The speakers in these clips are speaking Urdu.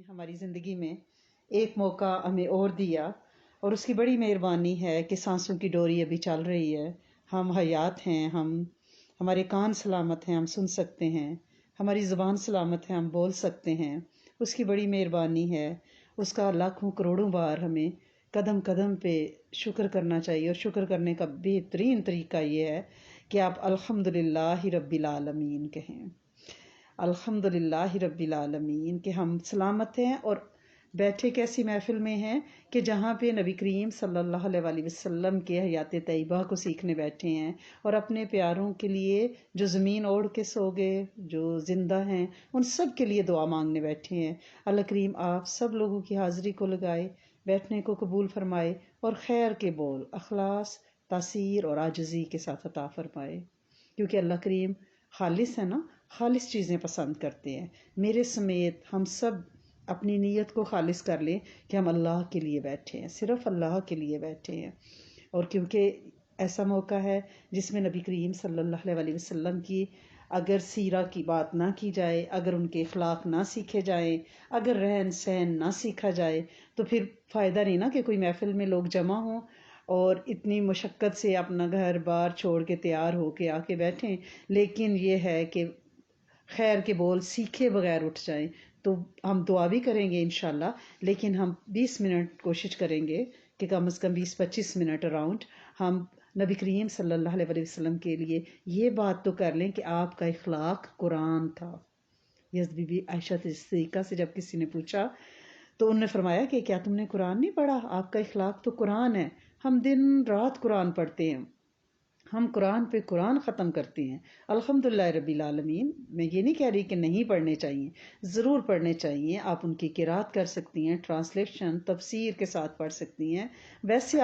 ہماری زندگی میں ایک موقع ہمیں اور دیا، اور اس کی بڑی مہربانی ہے کہ سانسوں کی ڈوری ابھی چل رہی ہے، ہم حیات ہیں، ہمارے کان سلامت ہیں، ہم سن سکتے ہیں، ہماری زبان سلامت ہے، ہم بول سکتے ہیں۔ اس کی بڑی مہربانی ہے، اس کا لاکھوں کروڑوں بار ہمیں قدم قدم پہ شکر کرنا چاہیے، اور شکر کرنے کا بہترین طریقہ یہ ہے کہ آپ الحمدللہ رب العالمین کہیں۔ الحمد للہ رب العالمین کہ ہم سلامت ہیں اور بیٹھے کیسی محفل میں ہیں کہ جہاں پہ نبی کریم صلی اللہ علیہ وآلہ وسلم کے حیات طیبہ کو سیکھنے بیٹھے ہیں، اور اپنے پیاروں کے لیے جو زمین اوڑھ کے سو گئے، جو زندہ ہیں، ان سب کے لیے دعا مانگنے بیٹھے ہیں۔ اللہ کریم آپ سب لوگوں کی حاضری کو لگائے، بیٹھنے کو قبول فرمائے، اور خیر کے بول اخلاص، تاثیر اور عاجزی کے ساتھ عطا فرمائے، کیونکہ اللہ کریم خالص ہے نا، خالص چیزیں پسند کرتے ہیں۔ میرے سمیت ہم سب اپنی نیت کو خالص کر لیں کہ ہم اللہ کے لیے بیٹھے ہیں، صرف اللہ کے لیے بیٹھے ہیں۔ اور کیونکہ ایسا موقع ہے جس میں نبی کریم صلی اللہ علیہ وسلم کی اگر سیرہ کی بات نہ کی جائے، اگر ان کے اخلاق نہ سیکھے جائیں، اگر رہن سہن نہ سیکھا جائے، تو پھر فائدہ نہیں نا کہ کوئی محفل میں لوگ جمع ہوں اور اتنی مشقت سے اپنا گھر بار چھوڑ کے تیار ہو کے آ کے بیٹھیں، لیکن یہ ہے کہ خیر کے بول سیکھے بغیر اٹھ جائیں۔ تو ہم دعا بھی کریں گے انشاءاللہ، لیکن ہم 20 منٹ کوشش کریں گے کہ کم از کم 20-25 منٹ اراؤنڈ ہم نبی کریم صلی اللہ علیہ وسلم کے لیے یہ بات تو کر لیں کہ آپ کا اخلاق قرآن تھا۔ یس بی بی عائشہ صدیقہ سے جب کسی نے پوچھا تو انہوں نے فرمایا کہ کیا تم نے قرآن نہیں پڑھا؟ آپ کا اخلاق تو قرآن ہے۔ ہم دن رات قرآن پڑھتے ہیں، ہم قرآن پہ قرآن ختم کرتے ہیں۔ الحمدللہ رب العالمین۔ میں یہ نہیں کہہ رہی کہ نہیں پڑھنے چاہیے، ضرور پڑھنے چاہیے، آپ ان کی قرات کر سکتی ہیں، ٹرانسلیشن تفسیر کے ساتھ پڑھ سکتی ہیں۔ ویسے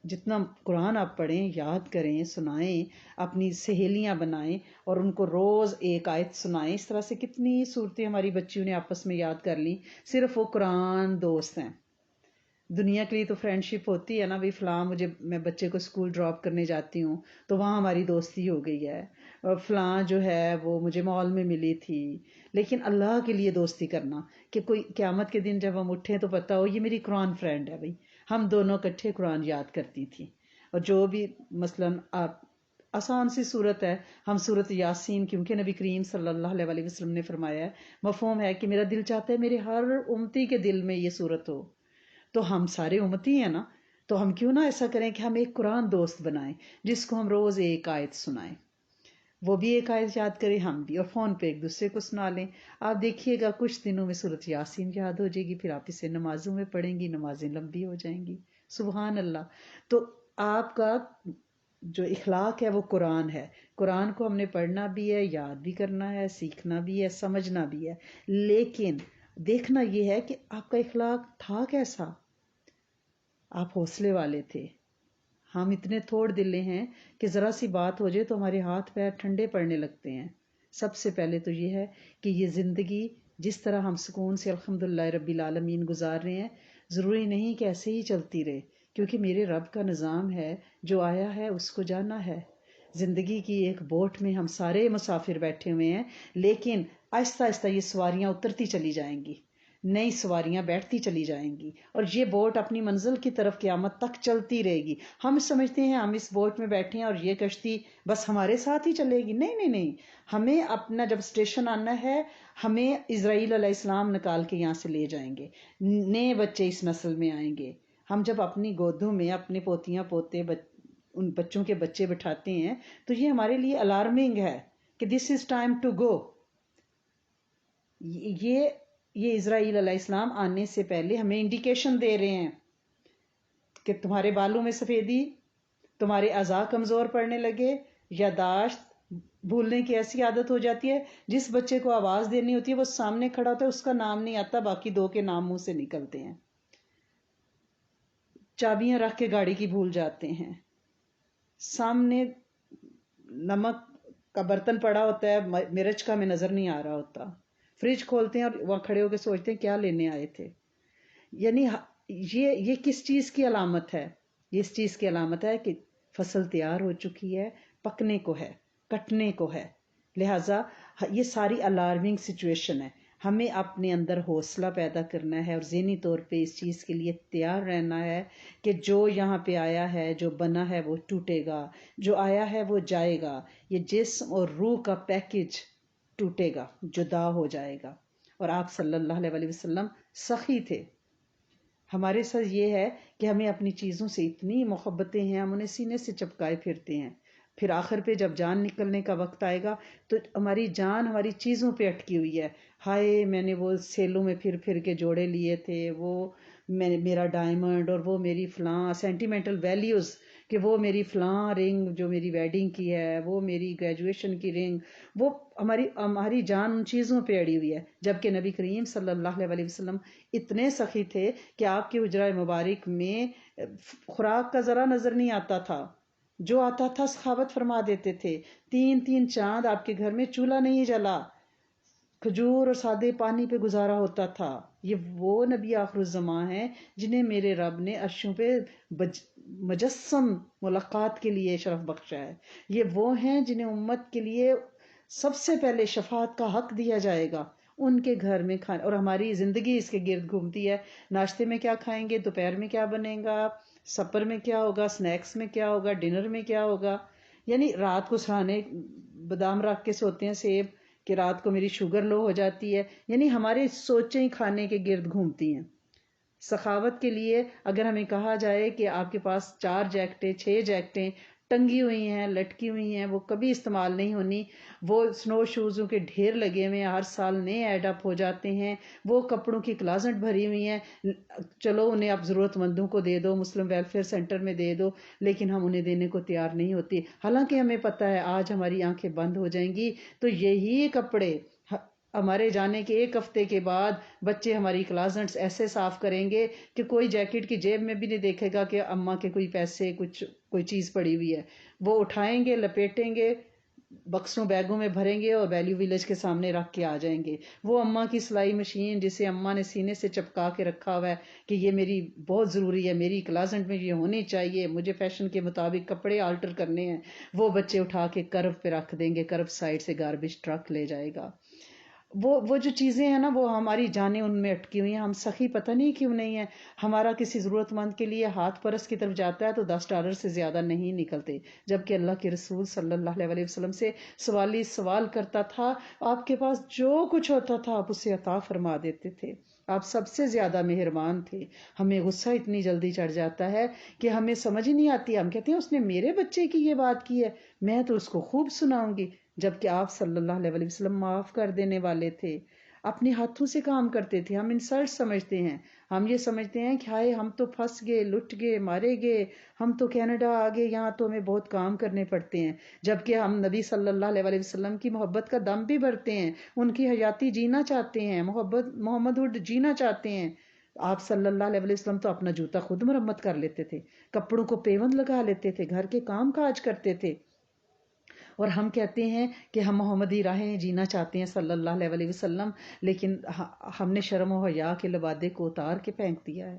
جتنا قرآن آپ پڑھیں، یاد کریں، سنائیں، اپنی سہیلیاں بنائیں اور ان کو روز ایک آیت سنائیں۔ اس طرح سے کتنی صورتیں ہماری بچیوں نے آپس میں یاد کر لی، صرف وہ قرآن دوست ہیں۔ دنیا کے لیے تو فرینڈ شپ ہوتی ہے نا، بھی فلاں میں بچے کو اسکول ڈراپ کرنے جاتی ہوں تو وہاں ہماری دوستی ہو گئی ہے، اور فلاں جو ہے وہ مجھے مال میں ملی تھی۔ لیکن اللہ کے لیے دوستی کرنا کہ کوئی قیامت کے دن جب ہم اٹھیں تو پتہ ہو یہ میری قرآن فرینڈ ہے، بھائی ہم دونوں اکٹھے قرآن یاد کرتی تھی۔ اور جو بھی مثلاً آپ آسان سی صورت ہے، ہم صورت یاسین، کیونکہ نبی کریم صلی اللہ علیہ وسلم نے فرمایا ہے، مفہوم ہے کہ میرا دل چاہتا ہے میرے ہر امتی کے دل میں یہ صورت ہو، تو ہم سارے امتی ہیں نا، تو ہم کیوں نہ ایسا کریں کہ ہم ایک قرآن دوست بنائیں جس کو ہم روز ایک آیت سنائیں، وہ بھی ایک آیت یاد کریں، ہم بھی، اور فون پہ ایک دوسرے کو سنا لیں۔ آپ دیکھیے گا کچھ دنوں میں سورۃ یاسین یاد ہو جائے گی، پھر آپ اسے نمازوں میں پڑھیں گی، نمازیں لمبی ہو جائیں گی۔ سبحان اللہ۔ تو آپ کا جو اخلاق ہے وہ قرآن ہے، قرآن کو ہم نے پڑھنا بھی ہے، یاد بھی کرنا ہے، سیکھنا بھی ہے، سمجھنا بھی ہے، لیکن دیکھنا یہ ہے کہ آپ کا اخلاق تھا کیسا۔ آپ حوصلے والے تھے؟ ہم اتنے تھوڑ دلے ہیں کہ ذرا سی بات ہو جائے تو ہمارے ہاتھ پیر ٹھنڈے پڑنے لگتے ہیں۔ سب سے پہلے تو یہ ہے کہ یہ زندگی جس طرح ہم سکون سے الحمدللہ رب العالمین گزار رہے ہیں، ضروری نہیں کہ ایسے ہی چلتی رہے، کیونکہ میرے رب کا نظام ہے، جو آیا ہے اس کو جانا ہے۔ زندگی کی ایک بوٹ میں ہم سارے مسافر بیٹھے ہوئے ہیں، لیکن آہستہ آہستہ یہ سواریاں اترتی چلی جائیں گی، نئی سواریاں بیٹھتی چلی جائیں گی، اور یہ بوٹ اپنی منزل کی طرف قیامت تک چلتی رہے گی۔ ہم سمجھتے ہیں ہم اس بوٹ میں بیٹھے ہیں اور یہ کشتی بس ہمارے ساتھ ہی چلے گی، نہیں نہیں نہیں، ہمیں اپنا جب اسٹیشن آنا ہے، ہمیں اسرائیل علیہ السلام نکال کے یہاں سے لے جائیں گے، نئے بچے اس نسل میں آئیں گے۔ ہم جب اپنی گودوں میں اپنے پوتیاں پوتے ان بچوں کے بچے بٹھاتے ہیں تو یہ ہمارے لیے الارمنگ ہے کہ دس از ٹائم ٹو گو۔ یہ اسرائیل علیہ السلام آنے سے پہلے ہمیں انڈیکیشن دے رہے ہیں کہ تمہارے بالوں میں سفیدی، تمہارے اعضاء کمزور پڑنے لگے، یادداشت بھولنے کی ایسی عادت ہو جاتی ہے، جس بچے کو آواز دینی ہوتی ہے وہ سامنے کھڑا ہوتا ہے، اس کا نام نہیں آتا، باقی دو کے نام منہ سے نکلتے ہیں۔ چابیاں رکھ کے گاڑی کی بھول جاتے ہیں، سامنے نمک کا برتن پڑا ہوتا ہے، مرچ کا ہمیں نظر نہیں آ رہا ہوتا، فریج کھولتے ہیں اور وہاں کھڑے ہو کے سوچتے ہیں کیا لینے آئے تھے۔ یعنی یہ کس چیز کی علامت ہے؟ یہ اس چیز کی علامت ہے کہ فصل تیار ہو چکی ہے، پکنے کو ہے، کٹنے کو ہے، لہٰذا یہ ساری الارمنگ سچویشن ہے۔ ہمیں اپنے اندر حوصلہ پیدا کرنا ہے اور ذہنی طور پہ اس چیز کے لیے تیار رہنا ہے کہ جو یہاں پہ آیا ہے، جو بنا ہے وہ ٹوٹے گا، جو آیا ہے وہ جائے گا، یہ جسم اور روح کا پیکج ٹوٹے گا، جدا ہو جائے گا۔ اور آپ صلی اللہ علیہ وسلم سخی تھے۔ ہمارے ساتھ یہ ہے کہ ہمیں اپنی چیزوں سے اتنی محبتیں ہیں، ہم انہیں سینے سے چپکائے پھرتے ہیں، پھر آخر پہ جب جان نکلنے کا وقت آئے گا تو ہماری جان ہماری چیزوں پہ اٹکی ہوئی ہے۔ ہائے میں نے وہ سیلوں میں پھر پھر کے جوڑے لیے تھے، وہ میرا ڈائمنڈ، اور وہ میری فلاں سینٹیمنٹل ویلیوز، کہ وہ میری فلاں رنگ جو میری ویڈنگ کی ہے، وہ میری گریجویشن کی رنگ، وہ ہماری جان ان چیزوں پہ اڑی ہوئی ہے۔ جبکہ نبی کریم صلی اللہ علیہ وسلم اتنے سخی تھے کہ آپ کے حجرہ مبارک میں خوراک کا ذرا نظر نہیں آتا تھا، جو آتا تھا سخاوت فرما دیتے تھے۔ 3 چاند آپ کے گھر میں چولہا نہیں جلا، کھجور اور سادے پانی پہ گزارا ہوتا تھا۔ یہ وہ نبی آخر الزماں ہیں جنہیں میرے رب نے عرشوں پہ مجسم ملاقات کے لیے شرف بخشا ہے۔ یہ وہ ہیں جنہیں امت کے لیے سب سے پہلے شفاعت کا حق دیا جائے گا۔ ان کے گھر میں کھانا، اور ہماری زندگی اس کے گرد گھومتی ہے۔ ناشتے میں کیا کھائیں گے، دوپہر میں کیا بنے گا، سپر میں کیا ہوگا، سنیکس میں کیا ہوگا، ڈنر میں کیا ہوگا۔ یعنی رات کو سرانے بادام رکھ کے سوتے ہیں، سیب، کہ رات کو میری شوگر لو ہو جاتی ہے۔ یعنی ہماری سوچیں کھانے کے گرد گھومتی ہیں۔ سخاوت کے لیے اگر ہمیں کہا جائے کہ آپ کے پاس 4 جیکٹیں 6 جیکٹیں ٹنگی ہوئی ہیں، لٹکی ہوئی ہیں، وہ کبھی استعمال نہیں ہونی، وہ سنو شوزوں کے ڈھیر لگے ہوئے ہیں، ہر سال نئے ایڈ اپ ہو جاتے ہیں، وہ کپڑوں کی کلازٹ بھری ہوئی ہیں، چلو انہیں آپ ضرورت مندوں کو دے دو، مسلم ویلفیئر سینٹر میں دے دو، لیکن ہم انہیں دینے کو تیار نہیں ہوتی۔ حالانکہ ہمیں پتہ ہے آج ہماری آنکھیں بند ہو جائیں گی تو یہی کپڑے ہمارے جانے کے 1 ہفتے کے بعد بچے ہماری کلازنٹس ایسے صاف کریں گے کہ کوئی جیکٹ کی جیب میں بھی نہیں دیکھے گا کہ اماں کے کوئی پیسے، کوئی چیز پڑی ہوئی ہے۔ وہ اٹھائیں گے، لپیٹیں گے، بکسوں بیگوں میں بھریں گے اور ویلیو ویلیج کے سامنے رکھ کے آ جائیں گے۔ وہ اماں کی سلائی مشین جسے اماں نے سینے سے چپکا کے رکھا ہوا ہے کہ یہ میری بہت ضروری ہے، میری کلازنٹ میں یہ ہونی چاہیے، مجھے فیشن کے مطابق کپڑے آلٹر کرنے ہیں، وہ بچے اٹھا کے کرب پہ رکھ دیں گے، کرب سائڈ سے گاربیج ٹرک لے جائے گا۔ وہ جو چیزیں ہیں نا، وہ ہماری جانیں ان میں اٹکی ہوئی ہیں۔ ہم سخی پتہ نہیں کیوں نہیں ہیں۔ ہمارا کسی ضرورت مند کے لیے ہاتھ پرس کی طرف جاتا ہے تو $10 سے زیادہ نہیں نکلتے، جبکہ اللہ کے رسول صلی اللہ علیہ وسلم سے سوالی سوال کرتا تھا، آپ کے پاس جو کچھ ہوتا تھا آپ اسے عطا فرما دیتے تھے، آپ سب سے زیادہ مہربان تھے۔ ہمیں غصہ اتنی جلدی چڑھ جاتا ہے کہ ہمیں سمجھ ہی نہیں آتی، ہم کہتے ہیں اس نے میرے بچے کی یہ بات کی ہے، میں تو اس کو خوب سناؤں گی، جبکہ آپ صلی اللہ علیہ وسلم معاف کر دینے والے تھے، اپنے ہاتھوں سے کام کرتے تھے۔ ہم انسلٹ سمجھتے ہیں، ہم یہ سمجھتے ہیں کہ ہائے ہم تو پھنس گئے، لٹ گئے، مارے گئے، ہم تو کینیڈا آ گئے، یہاں تو ہمیں بہت کام کرنے پڑتے ہیں، جبکہ ہم نبی صلی اللہ علیہ وسلم کی محبت کا دم بھی بھرتے ہیں، ان کی حیاتی جینا چاہتے ہیں، محمد ہوڈ جینا چاہتے ہیں۔ آپ صلی اللہ علیہ وسلم تو اپنا جوتا خود مرمت کر لیتے تھے، کپڑوں کو پیوند لگا لیتے تھے، گھر کے کام کاج کرتے تھے، اور ہم کہتے ہیں کہ ہم محمدی راہیں جینا چاہتے ہیں صلی اللہ علیہ وسلم، لیکن ہم نے شرم و حیا کے لبادے کو اتار کے پھینک دیا ہے۔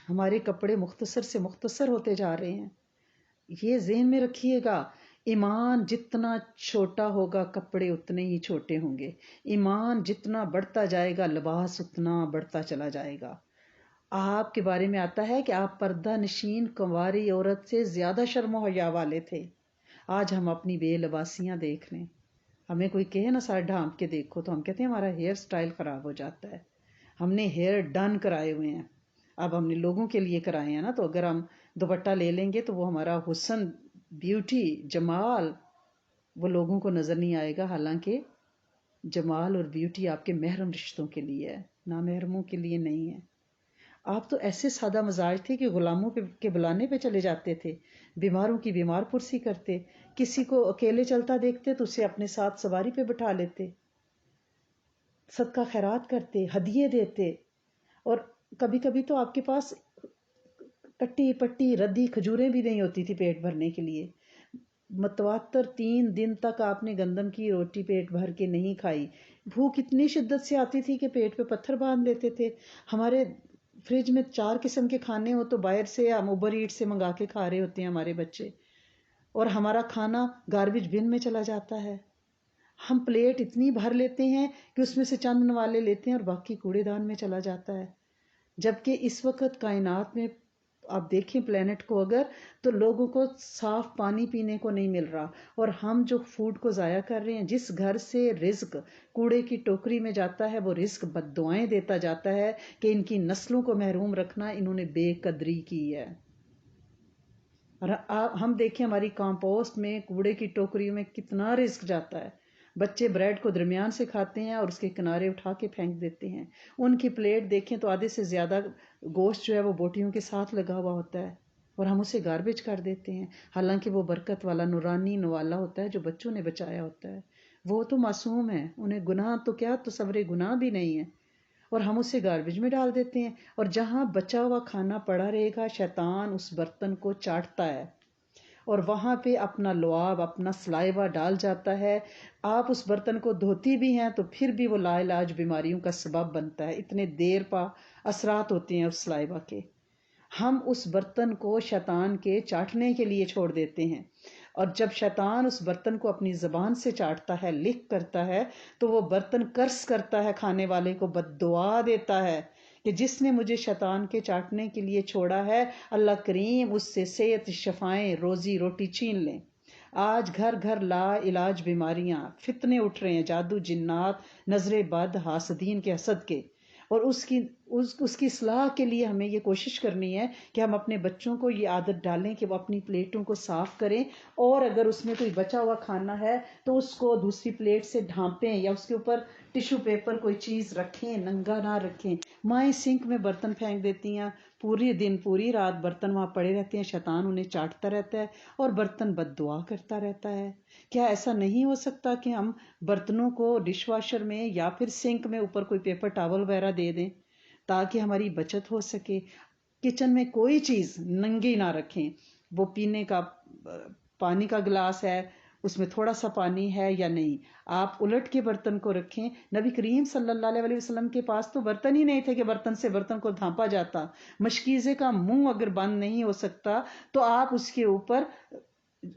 ہمارے کپڑے مختصر سے مختصر ہوتے جا رہے ہیں۔ یہ ذہن میں رکھیے گا، ایمان جتنا چھوٹا ہوگا کپڑے اتنے ہی چھوٹے ہوں گے، ایمان جتنا بڑھتا جائے گا لباس اتنا بڑھتا چلا جائے گا۔ آپ کے بارے میں آتا ہے کہ آپ پردہ نشین کنواری عورت سے زیادہ شرم و حیا والے تھے۔ آج ہم اپنی بے لباسیاں دیکھ لیں، ہمیں کوئی کہے نا سر ڈھانپ کے دیکھو تو ہم کہتے ہیں ہمارا ہیئر سٹائل خراب ہو جاتا ہے، ہم نے ہیئر ڈن کرائے ہوئے ہیں، اب ہم نے لوگوں کے لیے کرائے ہیں نا، تو اگر ہم دوپٹہ لے لیں گے تو وہ ہمارا حسن، بیوٹی، جمال وہ لوگوں کو نظر نہیں آئے گا، حالانکہ جمال اور بیوٹی آپ کے محرم رشتوں کے لیے ہے، نامحرموں کے لیے نہیں ہے۔ آپ تو ایسے سادہ مزاج تھے کہ غلاموں کے بلانے پہ چلے جاتے تھے، بیماروں کی بیمار پرسی کرتے، کسی کو اکیلے چلتا دیکھتے تو اسے اپنے ساتھ سواری پہ بٹھا لیتے، صدقہ خیرات کرتے، ہدیے دیتے، اور کبھی کبھی تو آپ کے پاس کٹی پٹی ردی کھجوریں بھی نہیں ہوتی تھی پیٹ بھرنے کے لیے۔ متواتر 3 دن تک آپ نے گندم کی روٹی پیٹ بھر کے نہیں کھائی، بھوک اتنی شدت سے آتی تھی کہ پیٹ پہ پتھر باندھ لیتے تھے۔ ہمارے فریج میں 4 قسم کے کھانے ہو تو باہر سے ہم اوبر ایٹ سے منگا کے کھا رہے ہوتے ہیں ہمارے بچے، اور ہمارا کھانا گاربیج بن میں چلا جاتا ہے۔ ہم پلیٹ اتنی بھر لیتے ہیں کہ اس میں سے چند نوالے لیتے ہیں اور باقی کوڑے دان میں چلا جاتا ہے. جبکہ اس وقت کائنات میں آپ دیکھیں پلینٹ کو اگر، تو لوگوں کو صاف پانی پینے کو نہیں مل رہا، اور ہم جو فوڈ کو ضائع کر رہے ہیں، جس گھر سے رزق کوڑے کی ٹوکری میں جاتا ہے وہ رزق بد دعائیں دیتا جاتا ہے کہ ان کی نسلوں کو محروم رکھنا، انہوں نے بے قدری کی ہے. اور ہم دیکھیں ہماری کمپوسٹ میں کوڑے کی ٹوکریوں میں کتنا رزق جاتا ہے. بچے بریڈ کو درمیان سے کھاتے ہیں اور اس کے کنارے اٹھا کے پھینک دیتے ہیں. ان کی پلیٹ دیکھیں تو آدھے سے زیادہ گوشت جو ہے وہ بوٹیوں کے ساتھ لگا ہوا ہوتا ہے، اور ہم اسے گاربیج کر دیتے ہیں، حالانکہ وہ برکت والا نورانی نوالا ہوتا ہے جو بچوں نے بچایا ہوتا ہے. وہ تو معصوم ہے، انہیں گناہ تو کیا تصور گناہ بھی نہیں ہے، اور ہم اسے گاربیج میں ڈال دیتے ہیں. اور جہاں بچا ہوا کھانا پڑا رہے گا، شیطان اس برتن کو چاٹتا ہے اور وہاں پہ اپنا لعاب، اپنا سلائیوا ڈال جاتا ہے. آپ اس برتن کو دھوتی بھی ہیں تو پھر بھی وہ لا علاج بیماریوں کا سبب بنتا ہے. اتنے دیر پا اثرات ہوتے ہیں اس سلائیوا کے. ہم اس برتن کو شیطان کے چاٹنے کے لیے چھوڑ دیتے ہیں، اور جب شیطان اس برتن کو اپنی زبان سے چاٹتا ہے، لکھ کرتا ہے، تو وہ برتن کرس کرتا ہے، کھانے والے کو بد دعا دیتا ہے کہ جس نے مجھے شیطان کے چاٹنے کے لیے چھوڑا ہے، اللہ کریم اس سے صحت، شفائیں، روزی روٹی چھین لیں. آج گھر گھر لا علاج بیماریاں، فتنے اٹھ رہے ہیں، جادو، جنات، نظر بد، حاسدین کے حسد کے. اور اس کی اصلاح کے لیے ہمیں یہ کوشش کرنی ہے کہ ہم اپنے بچوں کو یہ عادت ڈالیں کہ وہ اپنی پلیٹوں کو صاف کریں، اور اگر اس میں کوئی بچا ہوا کھانا ہے تو اس کو دوسری پلیٹ سے ڈھانپیں یا اس کے اوپر ٹیشو پیپر کوئی چیز رکھیں، ننگا نہ رکھیں. مائیں سنک میں برتن پھینک دیتی ہیں، پوری دن پوری رات برتن وہاں پڑے رہتے ہیں، شیطان انہیں چاٹتا رہتا ہے اور برتن بد دعا کرتا رہتا ہے. کیا ایسا نہیں ہو سکتا کہ ہم برتنوں کو ڈش واشر میں یا پھر سنک میں اوپر کوئی پیپر ٹاول وغیرہ دے دیں تاکہ ہماری بچت ہو سکے؟ کچن میں کوئی چیز ننگی نہ رکھیں. وہ پینے کا پانی کا گلاس ہے، اس میں تھوڑا سا پانی ہے یا نہیں، آپ الٹ کے برتن کو رکھیں. نبی کریم صلی اللہ علیہ وسلم کے پاس تو برتن ہی نہیں تھے کہ برتن سے برتن کو دھانپا جاتا. مشکیزے کا منہ اگر بند نہیں ہو سکتا تو آپ اس کے اوپر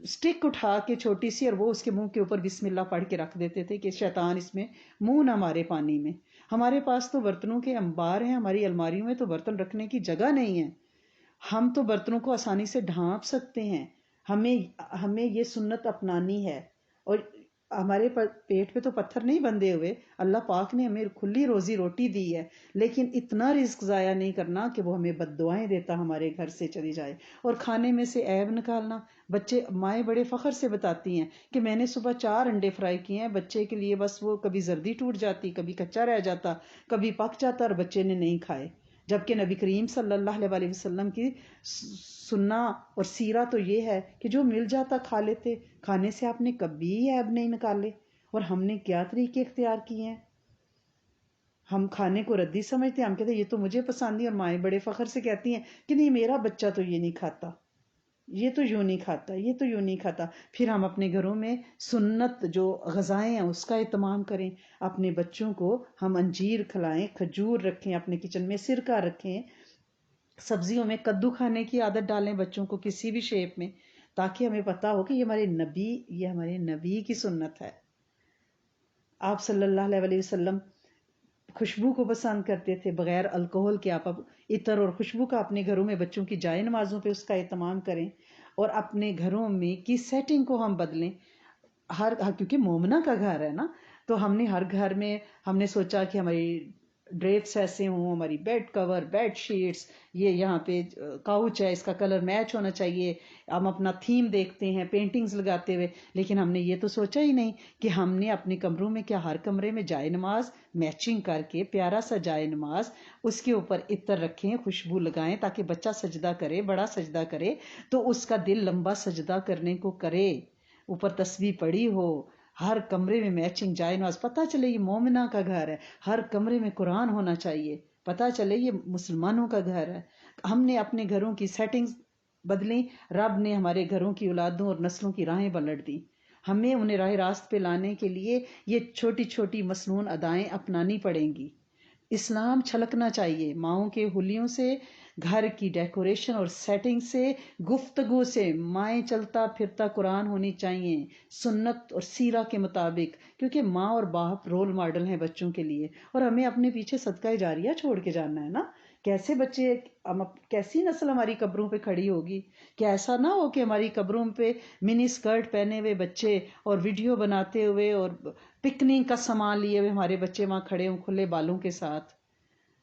سٹک اٹھا کے چھوٹی سی، اور وہ اس کے منہ کے اوپر بسم اللہ پڑھ کے رکھ دیتے تھے کہ شیطان اس میں منہ نہ مارے پانی میں. ہمارے پاس تو برتنوں کے انبار ہیں، ہماری الماریوں میں تو برتن رکھنے کی جگہ نہیں ہے. ہم تو برتنوں کو آسانی سے ڈھانپ سکتے ہیں. ہمیں یہ سنت اپنانی ہے. اور ہمارے پیٹ پہ تو پتھر نہیں بندھے ہوئے، اللہ پاک نے ہمیں کھلی روزی روٹی دی ہے، لیکن اتنا رزق ضائع نہیں کرنا کہ وہ ہمیں بد دعائیں دیتا ہمارے گھر سے چلی جائے. اور کھانے میں سے عیب نکالنا، مائیں بڑے فخر سے بتاتی ہیں کہ میں نے صبح 4 انڈے فرائی کیے ہیں بچے کے لیے، بس وہ کبھی زردی ٹوٹ جاتی، کبھی کچا رہ جاتا، کبھی پک جاتا، اور بچے نے نہیں کھائے. جبکہ نبی کریم صلی اللہ علیہ وسلم کی سننا اور سیرہ تو یہ ہے کہ جو مل جاتا کھا لیتے. کھانے سے آپ نے کبھی عیب نہیں نکالے. اور ہم نے کیا طریقے اختیار کیے ہیں؟ ہم کھانے کو ردی سمجھتے ہیں، ہم کہتے ہیں یہ تو مجھے پسند نہیں، اور مائیں بڑے فخر سے کہتی ہیں کہ نہیں میرا بچہ تو یہ نہیں کھاتا، یہ تو یوں نہیں کھاتا، یہ تو یوں نہیں کھاتا. پھر ہم اپنے گھروں میں سنت جو غذائیں ہیں اس کا اہتمام کریں. اپنے بچوں کو ہم انجیر کھلائیں، کھجور رکھیں، اپنے کچن میں سرکہ رکھیں، سبزیوں میں کدو کھانے کی عادت ڈالیں بچوں کو کسی بھی شیپ میں، تاکہ ہمیں پتا ہو کہ یہ ہمارے نبی کی سنت ہے. آپ صلی اللہ علیہ وسلم خوشبو کو پسند کرتے تھے بغیر الکوہل کے. آپ عطر اور خوشبو کا اپنے گھروں میں بچوں کی جائے نمازوں پہ اس کا اہتمام کریں، اور اپنے گھروں میں کی سیٹنگ کو ہم بدلیں. کیونکہ مومنہ کا گھر ہے نا، تو ہم نے ہر گھر میں ہم نے سوچا کہ ہماری ڈریپس ایسے ہوں، ہماری بیڈ کور، بیڈ شیٹس، یہ یہاں پہ کاؤچ ہے اس کا کلر میچ ہونا چاہیے. ہم اپنا تھیم دیکھتے ہیں پینٹنگز لگاتے ہوئے، لیکن ہم نے یہ تو سوچا ہی نہیں کہ ہم نے اپنے کمروں میں کیا ہر کمرے میں جائے نماز میچنگ کر کے پیارا سا جائے نماز، اس کے اوپر عطر رکھیں، خوشبو لگائیں تاکہ بچہ سجدہ کرے، بڑا سجدہ کرے تو اس کا دل لمبا سجدہ کرنے کو کرے. اوپر تسبیح پڑی ہو، ہر کمرے میں میچنگ جائے نماز، پتہ چلے یہ مومنہ کا گھر ہے. ہر کمرے میں قرآن ہونا چاہیے، پتہ چلے یہ مسلمانوں کا گھر ہے. ہم نے اپنے گھروں کی سیٹنگز بدلیں. رب نے ہمارے گھروں کی اولادوں اور نسلوں کی راہیں پلٹ دی. ہمیں انہیں راہ راست پہ لانے کے لیے یہ چھوٹی چھوٹی مسنون ادائیں اپنانی پڑیں گی. اسلام چھلکنا چاہیے ماؤں کے حلیوں سے، گھر کی ڈیکوریشن اور سیٹنگ سے، گفتگو سے۔ مائیں چلتا پھرتا قرآن ہونی چاہیے سنت اور سیرہ کے مطابق، کیونکہ ماں اور باپ رول ماڈل ہیں بچوں کے لیے، اور ہمیں اپنے پیچھے صدقہ جاریہ چھوڑ کے جانا ہے نا۔ کیسے بچے، کیسی نسل ہماری قبروں پہ کھڑی ہوگی؟ کہ ایسا نہ ہو کہ ہماری قبروں پہ منی اسکرٹ پہنے ہوئے بچے اور ویڈیو بناتے ہوئے اور پکنک کا سامان لیے ہوئے ہمارے بچے وہاں کھڑے ہوں کھلے بالوں کے ساتھ،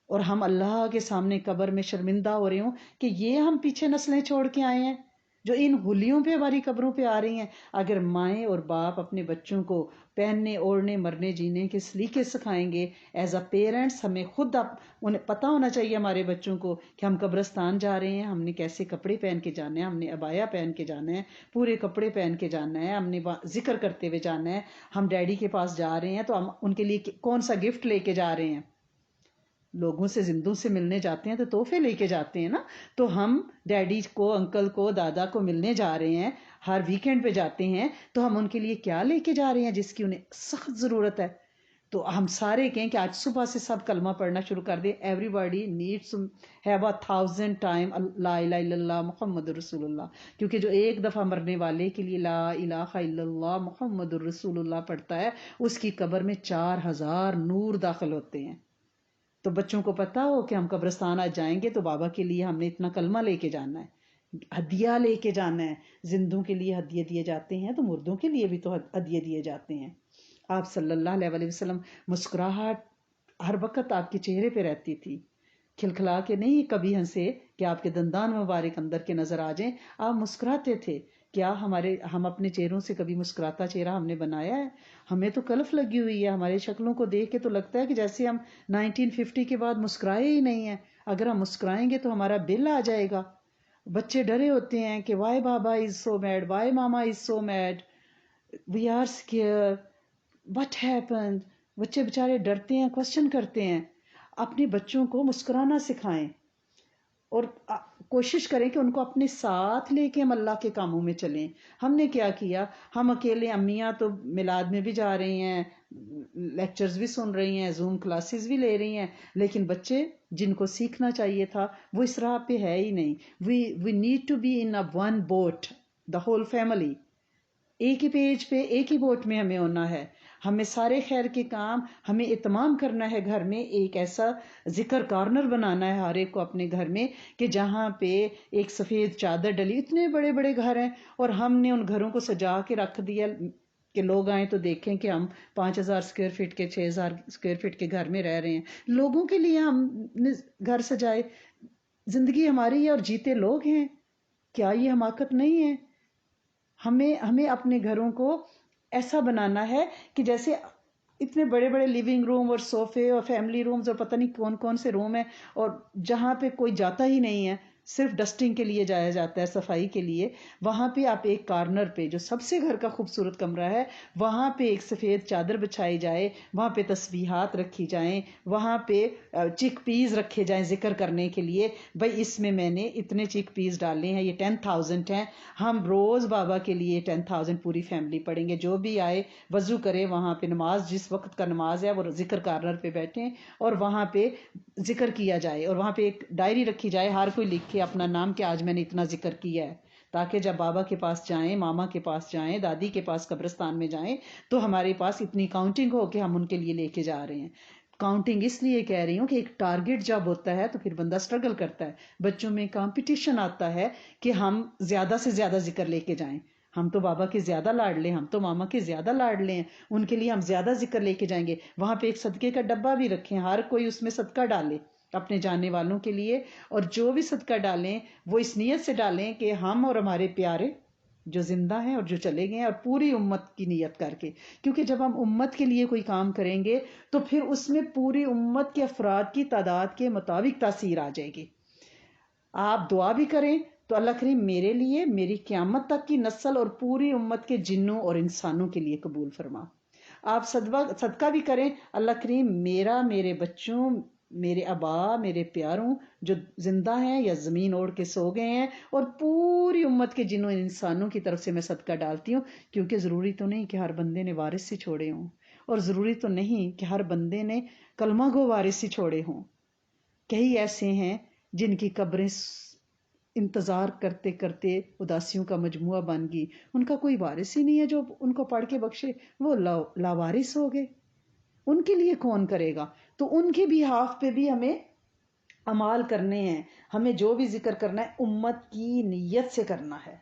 اور ہم اللہ کے سامنے قبر میں شرمندہ ہو رہے ہوں کہ یہ ہم پیچھے نسلیں چھوڑ کے آئے ہیں جو ان ہولیوں پہ ہماری قبروں پہ آ رہی ہیں۔ اگر مائیں اور باپ اپنے بچوں کو پہننے اوڑھنے مرنے جینے کے سلیقے سکھائیں گے ایز اے پیرنٹس، ہمیں خود انہیں پتہ ہونا چاہیے ہمارے بچوں کو کہ ہم قبرستان جا رہے ہیں، ہم نے کیسے کپڑے پہن کے جانا ہے، ہم نے عبایا پہن کے جانا ہے، پورے کپڑے پہن کے جانا ہے، ہم نے ذکر کرتے ہوئے جانا ہے۔ ہم ڈیڈی کے پاس جا رہے ہیں تو ہم ان کے لیے کون سا گفٹ لے کے جا رہے ہیں؟ لوگوں سے زندوں سے ملنے جاتے ہیں تو تحفے لے کے جاتے ہیں نا، تو ہم ڈیڈی کو، انکل کو، دادا کو ملنے جا رہے ہیں، ہر ویکینڈ پہ جاتے ہیں، تو ہم ان کے لیے کیا لے کے جا رہے ہیں جس کی انہیں سخت ضرورت ہے؟ تو ہم سارے کہیں کہ آج صبح سے سب کلمہ پڑھنا شروع کر دیں، everybody needs have 1000 time لا الہ الا اللہ محمد رسول اللہ، کیونکہ جو ایک دفعہ مرنے والے کے لیے لا الہ الا اللہ محمد رسول اللہ پڑھتا ہے، اس کی قبر میں 4000 نور داخل ہوتے ہیں۔ تو بچوں کو پتا ہو کہ ہم قبرستان آج جائیں گے تو بابا کے لیے ہم نے اتنا کلمہ لے کے جانا ہے، ہدیہ لے کے جانا ہے۔ زندوں کے لیے ہدیے دیے جاتے ہیں تو مردوں کے لیے بھی تو ہدیے دیے جاتے ہیں۔ آپ صلی اللہ علیہ وسلم مسکراہٹ ہر وقت آپ کے چہرے پہ رہتی تھی، کھلکھلا کے نہیں کبھی ہنسے کہ آپ کے دندان مبارک اندر کے نظر آ جائیں، آپ مسکراتے تھے۔ کیا ہم اپنے چہروں سے کبھی مسکراتا چہرہ ہم نے بنایا ہے؟ ہمیں تو کلف لگی ہوئی ہے، ہماری شکلوں کو دیکھ کے تو لگتا ہے کہ جیسے ہم 1950 کے بعد مسکرائے ہی نہیں ہیں۔ اگر ہم مسکرائیں گے تو ہمارا بل آ جائے گا۔ بچے ڈرے ہوتے ہیں کہ وائی بابا is so mad, why mama is so mad, we are scared, what happened. بچے بےچارے ڈرتے ہیں، کوشچن کرتے ہیں۔ اپنے بچوں کو مسکرانا سکھائیں اور کوشش کریں کہ ان کو اپنے ساتھ لے کے ہم اللہ کے کاموں میں چلیں۔ ہم نے کیا کیا، ہم اکیلے، امیاں تو میلاد میں بھی جا رہی ہیں، لیکچرز بھی سن رہی ہیں، زوم کلاسز بھی لے رہی ہیں، لیکن بچے جن کو سیکھنا چاہیے تھا وہ اس راہ پہ ہے ہی نہیں۔ We need to be in one boat, the whole family, ایک ہی پیج پہ ایک ہی بوٹ میں ہمیں ہونا ہے۔ ہمیں سارے خیر کے کام ہمیں اتمام کرنا ہے، گھر میں ایک ایسا ذکر کارنر بنانا ہے ہر ایک کو اپنے گھر میں کہ جہاں پہ ایک سفید چادر ڈلی، اتنے بڑے بڑے گھر ہیں اور ہم نے ان گھروں کو سجا کے رکھ دیا کہ لوگ آئیں تو دیکھیں کہ ہم 5000 اسکوائر فٹ کے 6000 اسکوائر فٹ کے گھر میں رہ رہے ہیں۔ لوگوں کے لیے ہم نے گھر سجائے، زندگی ہماری ہے اور جیتے لوگ ہیں، کیا یہ حماقت نہیں ہے؟ ہمیں اپنے گھروں کو ایسا بنانا ہے کہ جیسے اتنے بڑے بڑے لیونگ روم اور صوفے اور فیملی رومز اور پتہ نہیں کون کون سے روم ہیں، اور جہاں پہ کوئی جاتا ہی نہیں ہے، صرف ڈسٹنگ کے لیے جایا جاتا ہے، صفائی کے لیے، وہاں پہ آپ ایک کارنر پہ جو سب سے گھر کا خوبصورت کمرہ ہے وہاں پہ ایک سفید چادر بچھائی جائے، وہاں پہ تسبیحات رکھی جائیں، وہاں پہ چک پیز رکھے جائیں ذکر کرنے کے لیے، بھائی اس میں نے اتنے چک پیز ڈالے ہیں، یہ 10,000 ہیں، ہم روز بابا کے لیے 10,000 پوری فیملی پڑھیں گے۔ جو بھی آئے وضو کرے، وہاں پہ نماز جس وقت کا نماز ہے وہ ذکر کارنر پہ بیٹھیں اور وہاں پہ ذکر کیا جائے، اور وہاں پہ ایک ڈائری رکھی جائے، ہر کوئی لکھے اپنا نام کہ آج میں نے اتنا ذکر کیا ہے، تاکہ جب بابا کے پاس جائیں، ماما کے پاس جائیں، دادی کے پاس قبرستان میں جائیں تو ہمارے پاس اتنی کاؤنٹنگ ہو کہ ہم ان کے لیے لے کے جا رہے ہیں۔ کاؤنٹنگ اس لیے کہہ رہی ہوں کہ ایک ٹارگٹ جب ہوتا ہے تو پھر بندہ سٹرگل کرتا ہے، بچوں میں کمپٹیشن آتا ہے کہ ہم زیادہ سے زیادہ ذکر لے کے جائیں، ہم تو بابا کے زیادہ لاڈ لیں، ہم تو ماما کے زیادہ لاڈ لیں، ان کے لیے ہم زیادہ ذکر لے کے جائیں گے۔ وہاں پہ ایک صدقے کا ڈبہ بھی رکھیں، ہر کوئی اس میں صدقہ ڈالے اپنے جاننے والوں کے لیے، اور جو بھی صدقہ ڈالیں وہ اس نیت سے ڈالیں کہ ہم اور ہمارے پیارے جو زندہ ہیں اور جو چلے گئے ہیں، اور پوری امت کی نیت کر کے، کیونکہ جب ہم امت کے لیے کوئی کام کریں گے تو پھر اس میں پوری امت کے افراد کی تعداد کے مطابق تاثیر آ جائے گی۔ آپ دعا بھی کریں تو اللہ کریم میرے لیے، میری قیامت تک کی نسل اور پوری امت کے جنوں اور انسانوں کے لیے قبول فرما۔ آپ صدقہ بھی کریں، اللہ کریم میرا، میرے بچوں، میرے آبا، میرے پیاروں جو زندہ ہیں یا زمین اوڑھ کے سو گئے ہیں، اور پوری امت کے جنوں انسانوں کی طرف سے میں صدقہ ڈالتی ہوں، کیونکہ ضروری تو نہیں کہ ہر بندے نے وارث سے چھوڑے ہوں، اور ضروری تو نہیں کہ ہر بندے نے کلمہ گو وارث ہی چھوڑے ہوں. کئی ایسے ہیں جن کی قبریں انتظار کرتے کرتے اداسیوں کا مجموعہ بن گئی، ان کا کوئی وارث ہی نہیں ہے جو ان کو پڑھ کے بخشے، وہ لاوارث ہو گئے. ان کے لیے کون کرے گا؟ تو ان کے بھی ہاف پہ بھی ہمیں اعمال کرنے ہیں. ہمیں جو بھی ذکر کرنا ہے امت کی نیت سے کرنا ہے،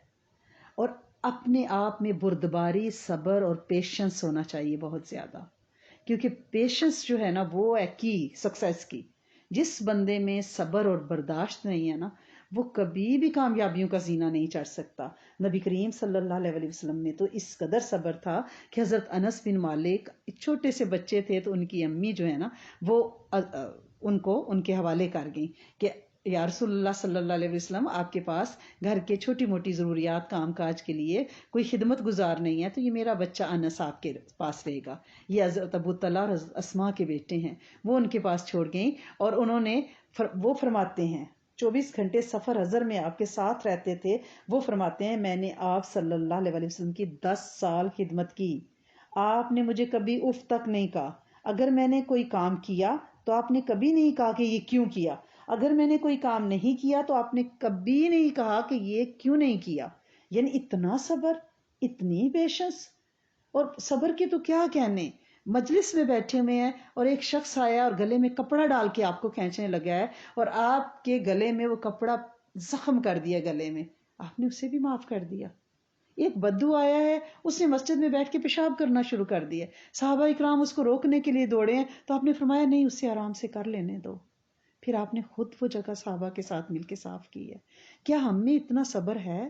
اور اپنے آپ میں بردباری، صبر اور پیشنس ہونا چاہیے بہت زیادہ، کیونکہ پیشنس جو ہے نا وہ ہے کی سکسیس کی. جس بندے میں صبر اور برداشت نہیں ہے نا، وہ کبھی بھی کامیابیوں کا زینہ نہیں چڑھ سکتا. نبی کریم صلی اللہ علیہ وسلم میں تو اس قدر صبر تھا کہ حضرت انس بن مالک چھوٹے سے بچے تھے تو ان کی امی جو ہے نا وہ ان کو ان کے حوالے کر گئیں کہ یا رسول اللہ صلی اللہ علیہ وسلم، آپ کے پاس گھر کے چھوٹی موٹی ضروریات کام کاج کے لیے کوئی خدمت گزار نہیں ہے، تو یہ میرا بچہ انس آپ کے پاس رہے گا. یہ حضرت ابو طلحہ اور اسماء کے بیٹے ہیں، وہ ان کے پاس چھوڑ گئیں. اور انہوں نے وہ فرماتے ہیں 24 گھنٹے سفر حضر میں آپ کے ساتھ رہتے تھے. وہ فرماتے ہیں میں نے آپ صلی اللہ علیہ وسلم کی 10 سال خدمت کی، آپ نے مجھے کبھی اف تک نہیں کہا. اگر میں نے کوئی کام کیا تو آپ نے کبھی نہیں کہا کہ یہ کیوں کیا، اگر میں نے کوئی کام نہیں کیا تو آپ نے کبھی نہیں کہا کہ یہ کیوں نہیں کیا. یعنی اتنا صبر، اتنی پیشنس. اور صبر کے تو کیا کہنے، مجلس میں بیٹھے ہوئے ہیں اور ایک شخص آیا اور گلے میں کپڑا ڈال کے آپ کو کھینچنے لگا ہے، اور آپ کے گلے میں وہ کپڑا زخم کر دیا گلے میں، آپ نے اسے بھی معاف کر دیا. ایک بدو آیا ہے، اس نے مسجد میں بیٹھ کے پیشاب کرنا شروع کر دیا، صحابہ اکرام اس کو روکنے کے لیے دوڑے ہیں، تو آپ نے فرمایا نہیں، اس سے آرام سے کر لینے دو. پھر آپ نے خود وہ جگہ صحابہ کے ساتھ مل کے صاف کی ہے. کیا ہم میں اتنا صبر ہے؟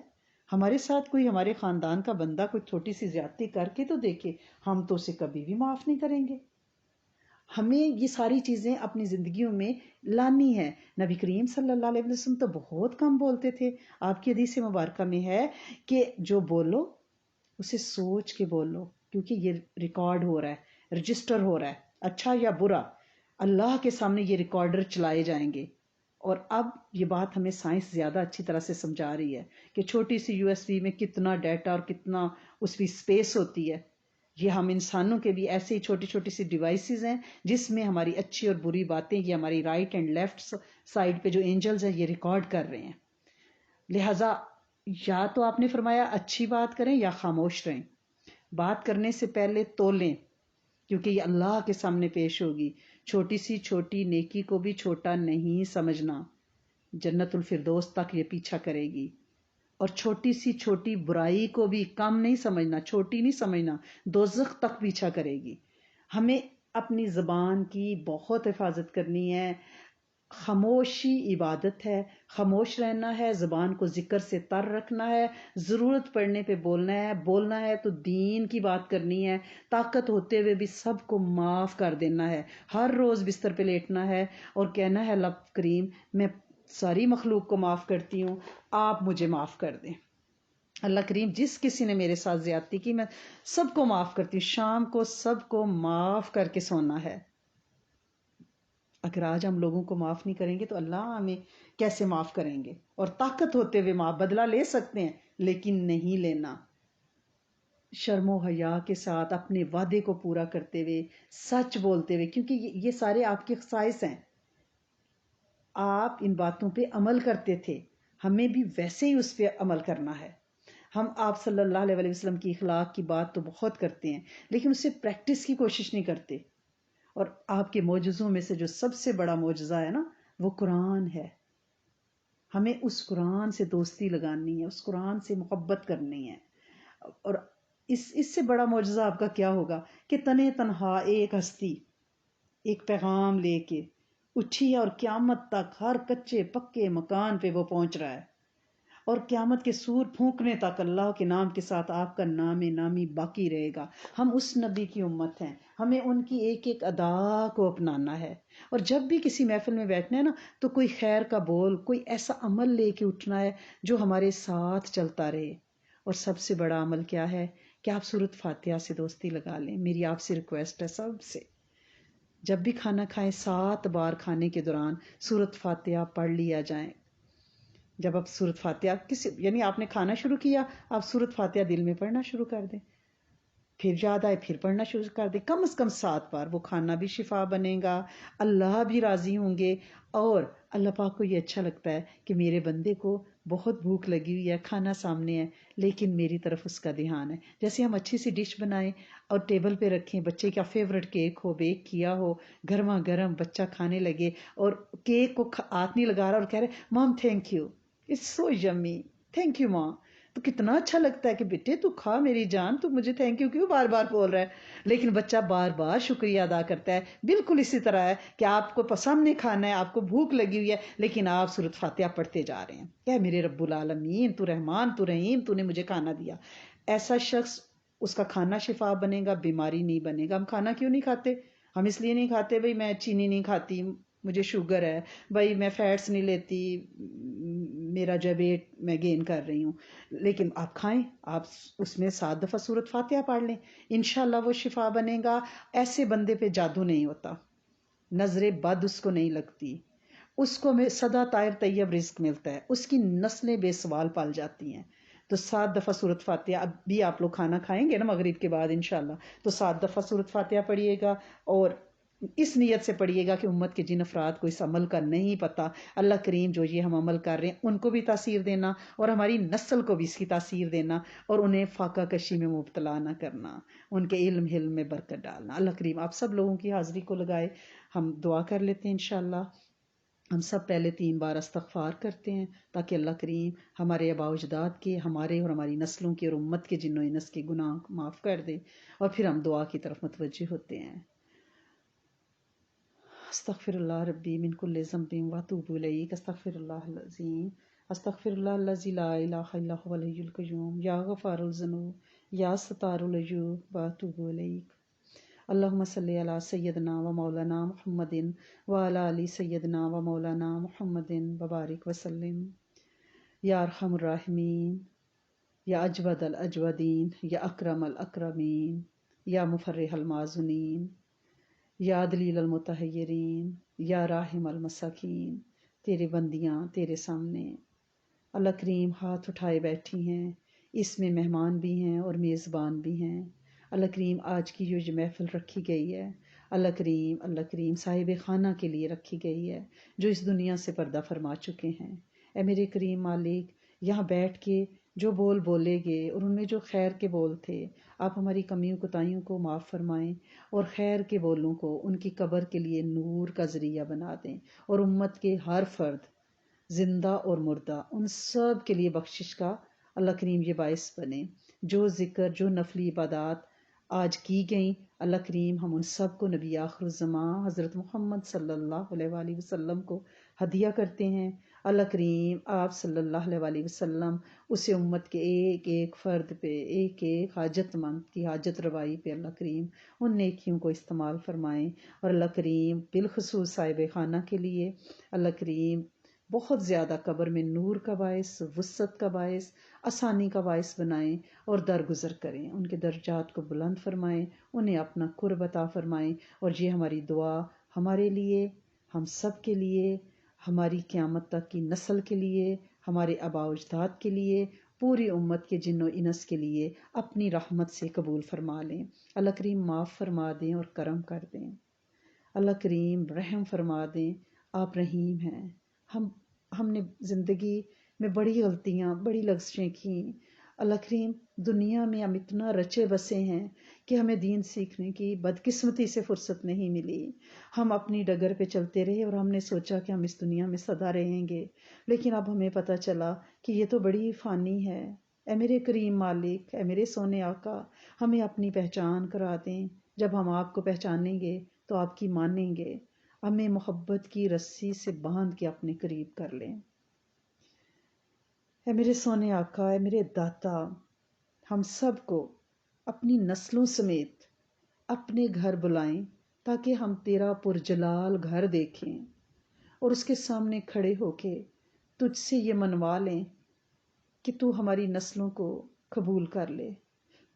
ہمارے ساتھ کوئی ہمارے خاندان کا بندہ کوئی چھوٹی سی زیادتی کر کے تو دیکھے، ہم تو اسے کبھی بھی معاف نہیں کریں گے. ہمیں یہ ساری چیزیں اپنی زندگیوں میں لانی ہے. نبی کریم صلی اللہ علیہ وسلم تو بہت کم بولتے تھے. آپ کی حدیث مبارکہ میں ہے کہ جو بولو اسے سوچ کے بولو، کیونکہ یہ ریکارڈ ہو رہا ہے، رجسٹر ہو رہا ہے، اچھا یا برا اللہ کے سامنے یہ ریکارڈر چلائے جائیں گے. اور اب یہ بات ہمیں سائنس زیادہ اچھی طرح سے سمجھا رہی ہے کہ چھوٹی سی یو ایس بی میں کتنا ڈیٹا اور کتنا اس کی اسپیس ہوتی ہے. یہ ہم انسانوں کے بھی ایسے ہی چھوٹی چھوٹی سی ڈیوائسز ہیں جس میں ہماری اچھی اور بری باتیں، یہ ہماری رائٹ اینڈ لیفٹ سائڈ پہ جو اینجلز ہیں یہ ریکارڈ کر رہے ہیں. لہٰذا یا تو آپ نے فرمایا اچھی بات کریں یا خاموش رہیں. بات کرنے سے پہلے تولیں، کیونکہ یہ اللہ کے سامنے پیش ہوگی. چھوٹی سی چھوٹی نیکی کو بھی چھوٹا نہیں سمجھنا، جنت الفردوس تک یہ پیچھا کرے گی. اور چھوٹی سی چھوٹی برائی کو بھی کم نہیں سمجھنا، چھوٹی نہیں سمجھنا، دوزخ تک پیچھا کرے گی. ہمیں اپنی زبان کی بہت حفاظت کرنی ہے. خاموشی عبادت ہے، خاموش رہنا ہے، زبان کو ذکر سے تر رکھنا ہے، ضرورت پڑنے پہ بولنا ہے تو دین کی بات کرنی ہے. طاقت ہوتے ہوئے بھی سب کو معاف کر دینا ہے. ہر روز بستر پہ لیٹنا ہے اور کہنا ہے رب کریم میں ساری مخلوق کو معاف کرتی ہوں، آپ مجھے معاف کر دیں. اللہ کریم جس کسی نے میرے ساتھ زیادتی کی میں سب کو معاف کرتی ہوں. شام کو سب کو معاف کر کے سونا ہے. اگر آج ہم لوگوں کو معاف نہیں کریں گے تو اللہ ہمیں کیسے معاف کریں گے؟ اور طاقت ہوتے ہوئے معاف، بدلہ لے سکتے ہیں لیکن نہیں لینا. شرم و حیا کے ساتھ اپنے وعدے کو پورا کرتے ہوئے، سچ بولتے ہوئے، کیونکہ یہ سارے آپ کے خصائص ہیں. آپ ان باتوں پہ عمل کرتے تھے، ہمیں بھی ویسے ہی اس پہ عمل کرنا ہے. ہم آپ صلی اللہ علیہ وسلم کی اخلاق کی بات تو بہت کرتے ہیں لیکن اسے پریکٹس کی کوشش نہیں کرتے. اور آپ کے معجزوں میں سے جو سب سے بڑا معجزہ ہے نا وہ قرآن ہے. ہمیں اس قرآن سے دوستی لگانی ہے، اس قرآن سے محبت کرنی ہے. اور اس سے بڑا معجزہ آپ کا کیا ہوگا کہ تنے تنہا ایک ہستی ایک پیغام لے کے اٹھی ہے اور قیامت تک ہر کچے پکے مکان پہ وہ پہنچ رہا ہے، اور قیامت کے سور پھونکنے تک اللہ کے نام کے ساتھ آپ کا نام نامی باقی رہے گا. ہم اس نبی کی امت ہیں، ہمیں ان کی ایک ایک ادا کو اپنانا ہے. اور جب بھی کسی محفل میں بیٹھنا ہے نا تو کوئی خیر کا بول، کوئی ایسا عمل لے کے اٹھنا ہے جو ہمارے ساتھ چلتا رہے. اور سب سے بڑا عمل کیا ہے کہ آپ سورۃ فاتحہ سے دوستی لگا لیں. میری آپ سے ریکویسٹ ہے سب سے، جب بھی کھانا کھائیں 7 بار کھانے کے دوران سورۃ فاتحہ پڑھ لیا جائیں. جب آپ سورۃ فاتحہ یعنی آپ نے کھانا شروع کیا، آپ سورۃ فاتحہ دل میں پڑھنا شروع کر دیں. پھر یاد آئے پھر پڑھنا شروع کر دے، کم از کم 7 بار، وہ کھانا بھی شفا بنے گا، اللہ بھی راضی ہوں گے، اور اللہ پاک کو یہ اچھا لگتا ہے کہ میرے بندے کو بہت بھوک لگی ہوئی ہے، کھانا سامنے ہے لیکن میری طرف اس کا دھیان ہے۔ جیسے ہم اچھی سی ڈش بنائیں اور ٹیبل پہ رکھیں، بچے کا فیوریٹ کیک ہو، بیک کیا ہو، گرما گرم بچہ کھانے لگے اور کیک کو ہاتھ نہیں لگا رہا اور کہہ رہے mom thank you, it's so yummy, thank you ماں، تو کتنا اچھا لگتا ہے کہ بیٹے تو کھا میری جان، تو مجھے تھینک یو کیوں بار بار بول رہا ہے؟ لیکن بچہ بار بار شکریہ ادا کرتا ہے۔ بالکل اسی طرح ہے کہ آپ کو پسند نہیں کھانا ہے، آپ کو بھوک لگی ہوئی ہے، لیکن آپ سورۃ فاتحہ پڑھتے جا رہے ہیں کہ میرے رب العالمین تو رحمان تو رحیم، تو نے مجھے کھانا دیا۔ ایسا شخص، اس کا کھانا شفا بنے گا، بیماری نہیں بنے گا۔ ہم کھانا کیوں نہیں کھاتے؟ ہم اس لیے نہیں کھاتے بھائی میں چینی نہیں کھاتی، مجھے شوگر ہے، بھائی میں فیٹس نہیں لیتی، میرا جو ویٹ میں گین کر رہی ہوں۔ لیکن آپ کھائیں، آپ اس میں 7 دفعہ سورۃ فاتحہ پڑھ لیں، انشاءاللہ وہ شفا بنے گا۔ ایسے بندے پہ جادو نہیں ہوتا، نظر بد اس کو نہیں لگتی، اس کو میں سدا طائر طیب رزق ملتا ہے، اس کی نسلیں بے سوال پال جاتی ہیں۔ تو 7 دفعہ سورۃ فاتحہ، اب بھی آپ لوگ کھانا کھائیں گے نا مغرب کے بعد انشاءاللہ، تو 7 دفعہ سورۃ فاتحہ پڑھیے گا، اور اس نیت سے پڑھیے گا کہ امت کے جن افراد کو اس عمل کا نہیں پتہ، اللہ کریم جو یہ ہم عمل کر رہے ہیں ان کو بھی تاثیر دینا، اور ہماری نسل کو بھی اس کی تاثیر دینا، اور انہیں فاقہ کشی میں مبتلا نہ کرنا، ان کے علم میں برکت ڈالنا۔ اللہ کریم آپ سب لوگوں کی حاضری کو لگائے۔ ہم دعا کر لیتے ہیں انشاءاللہ۔ ہم سب پہلے 3 بار استغفار کرتے ہیں تاکہ اللہ کریم ہمارے آباء و اجداد کے، ہمارے اور ہماری نسلوں کے اور امت کے جن و انس کے گناہ معاف کر دے، اور پھر ہم دعا کی طرف متوجہ ہوتے ہیں۔ استغفر اللہ ربی من کل ذنب واتوب الیک، استغفر اللہ العظیم، استغفر اللہ الذی لا الہ الا هو الحی القیوم، یا غفار الذنوب یا ستار العیوب واتوب الیک۔ اللہم صلی علی سیدنا و مولانا محمد وعلی آل سیدنا و مولانا محمد وبارک وسلم۔ یا ارحم الراحمین، یا اجود الاجودین، یا اکرم الاکرمین، یا مفرح المعذونین، یا دلیل المتحیرین، یا راحم المساکین، تیرے بندیاں تیرے سامنے اللہ کریم ہاتھ اٹھائے بیٹھی ہیں، اس میں مہمان بھی ہیں اور میزبان بھی ہیں۔ اللہ کریم آج کی جو یہ محفل رکھی گئی ہے، اللہ کریم صاحب خانہ کے لیے رکھی گئی ہے، جو اس دنیا سے پردہ فرما چکے ہیں۔ اے میرے کریم مالک، یہاں بیٹھ کے جو بول بولے گے اور ان میں جو خیر کے بول تھے، آپ ہماری کمیوں کوتاہیوں کو معاف فرمائیں، اور خیر کے بولوں کو ان کی قبر کے لیے نور کا ذریعہ بنا دیں، اور امت کے ہر فرد زندہ اور مردہ ان سب کے لیے بخشش کا اللہ کریم یہ باعث بنے۔ جو ذکر، جو نفلی عبادات آج کی گئیں، اللہ کریم ہم ان سب کو نبی آخر الزمان حضرت محمد صلی اللہ علیہ وآلہ وسلم کو ہدیہ کرتے ہیں۔ اللہ کریم آپ صلی اللہ علیہ وآلہ وسلم اسے امت کے ایک ایک فرد پہ، ایک ایک حاجت مند کی حاجت روائی پہ اللہ کریم ان نیکیوں کو استعمال فرمائیں، اور اللہ کریم بالخصوص صاحب خانہ کے لیے اللہ کریم بہت زیادہ قبر میں نور کا باعث، وسعت کا باعث، آسانی کا باعث بنائیں، اور درگزر کریں، ان کے درجات کو بلند فرمائیں، انہیں اپنا قرب عطا فرمائیں، اور یہ ہماری دعا ہمارے لیے، ہم سب کے لیے، ہماری قیامت تک کی نسل کے لیے، ہمارے آباء و اجداد کے لیے، پوری امت کے جن و انس کے لیے اپنی رحمت سے قبول فرما لیں۔ اللہ کریم معاف فرما دیں اور کرم کر دیں، اللہ کریم رحم فرما دیں، آپ رحیم ہیں۔ ہم نے زندگی میں بڑی غلطیاں، بڑی لغزشیں کی، اللہ کریم دنیا میں ہم اتنا رچے بسے ہیں کہ ہمیں دین سیکھنے کی بدقسمتی سے فرصت نہیں ملی۔ ہم اپنی ڈگر پہ چلتے رہے اور ہم نے سوچا کہ ہم اس دنیا میں سدا رہیں گے، لیکن اب ہمیں پتہ چلا کہ یہ تو بڑی فانی ہے۔ اے میرے کریم مالک، اے میرے سونے آقا، ہمیں اپنی پہچان کرا دیں۔ جب ہم آپ کو پہچانیں گے تو آپ کی مانیں گے، ہمیں محبت کی رسی سے باندھ کے اپنے قریب کر لیں۔ اے میرے سونے آقا، اے میرے داتا، ہم سب کو اپنی نسلوں سمیت اپنے گھر بلائیں تاکہ ہم تیرا پرجلال گھر دیکھیں، اور اس کے سامنے کھڑے ہو کے تجھ سے یہ منوا لیں کہ تو ہماری نسلوں کو قبول کر لے۔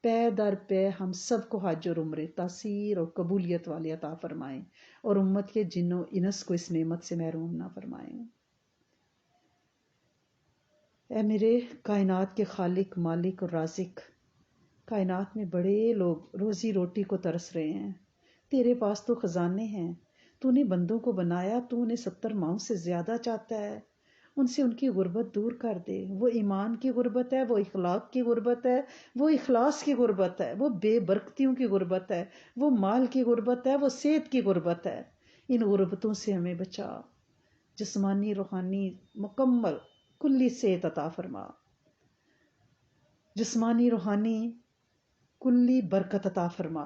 پے در پے ہم سب کو حج اور عمرے تاثیر اور قبولیت والے عطا فرمائیں، اور امت کے جن و انس کو اس نعمت سے محروم نہ فرمائیں۔ اے میرے کائنات کے خالق، مالک اور رازق، کائنات میں بڑے لوگ روزی روٹی کو ترس رہے ہیں، تیرے پاس تو خزانے ہیں، تو نے بندوں کو بنایا، تو انہیں 70 ماؤں سے زیادہ چاہتا ہے، ان سے ان کی غربت دور کر دے۔ وہ ایمان کی غربت ہے، وہ اخلاق کی غربت ہے، وہ اخلاص کی غربت ہے، وہ بے برکتیوں کی غربت ہے، وہ مال کی غربت ہے، وہ صحت کی غربت ہے۔ ان غربتوں سے ہمیں بچا، جسمانی روحانی مکمل کلی صحت عطا فرما، جسمانی روحانی کلی برکت عطا فرما،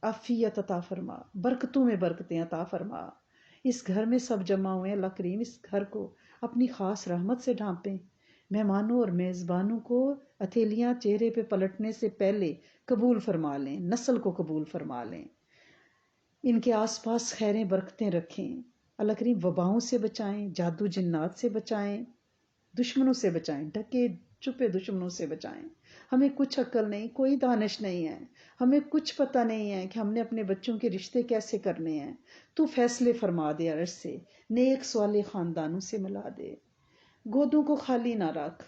عافیت عطا فرما، برکتوں میں برکتیں عطا فرما۔ اس گھر میں سب جمع ہوئے ہیں، اللہ کریم اس گھر کو اپنی خاص رحمت سے ڈھانپیں۔ مہمانوں اور میزبانوں کو ہتھیلیاں چہرے پہ پلٹنے سے پہلے قبول فرما لیں، نسل کو قبول فرما لیں، ان کے آس پاس خیریں برکتیں رکھیں۔ اللہ کریم وباؤں سے بچائیں، جادو جنات سے بچائیں، دشمنوں سے بچائیں، ڈھکے چھپے دشمنوں سے بچائیں۔ ہمیں کچھ عقل نہیں، کوئی دانش نہیں ہے، ہمیں کچھ پتہ نہیں ہے کہ ہم نے اپنے بچوں کے رشتے کیسے کرنے ہیں۔ تو فیصلے فرما دے، عرش سے نیک صالح خاندانوں سے ملا دے، گودوں کو خالی نہ رکھ،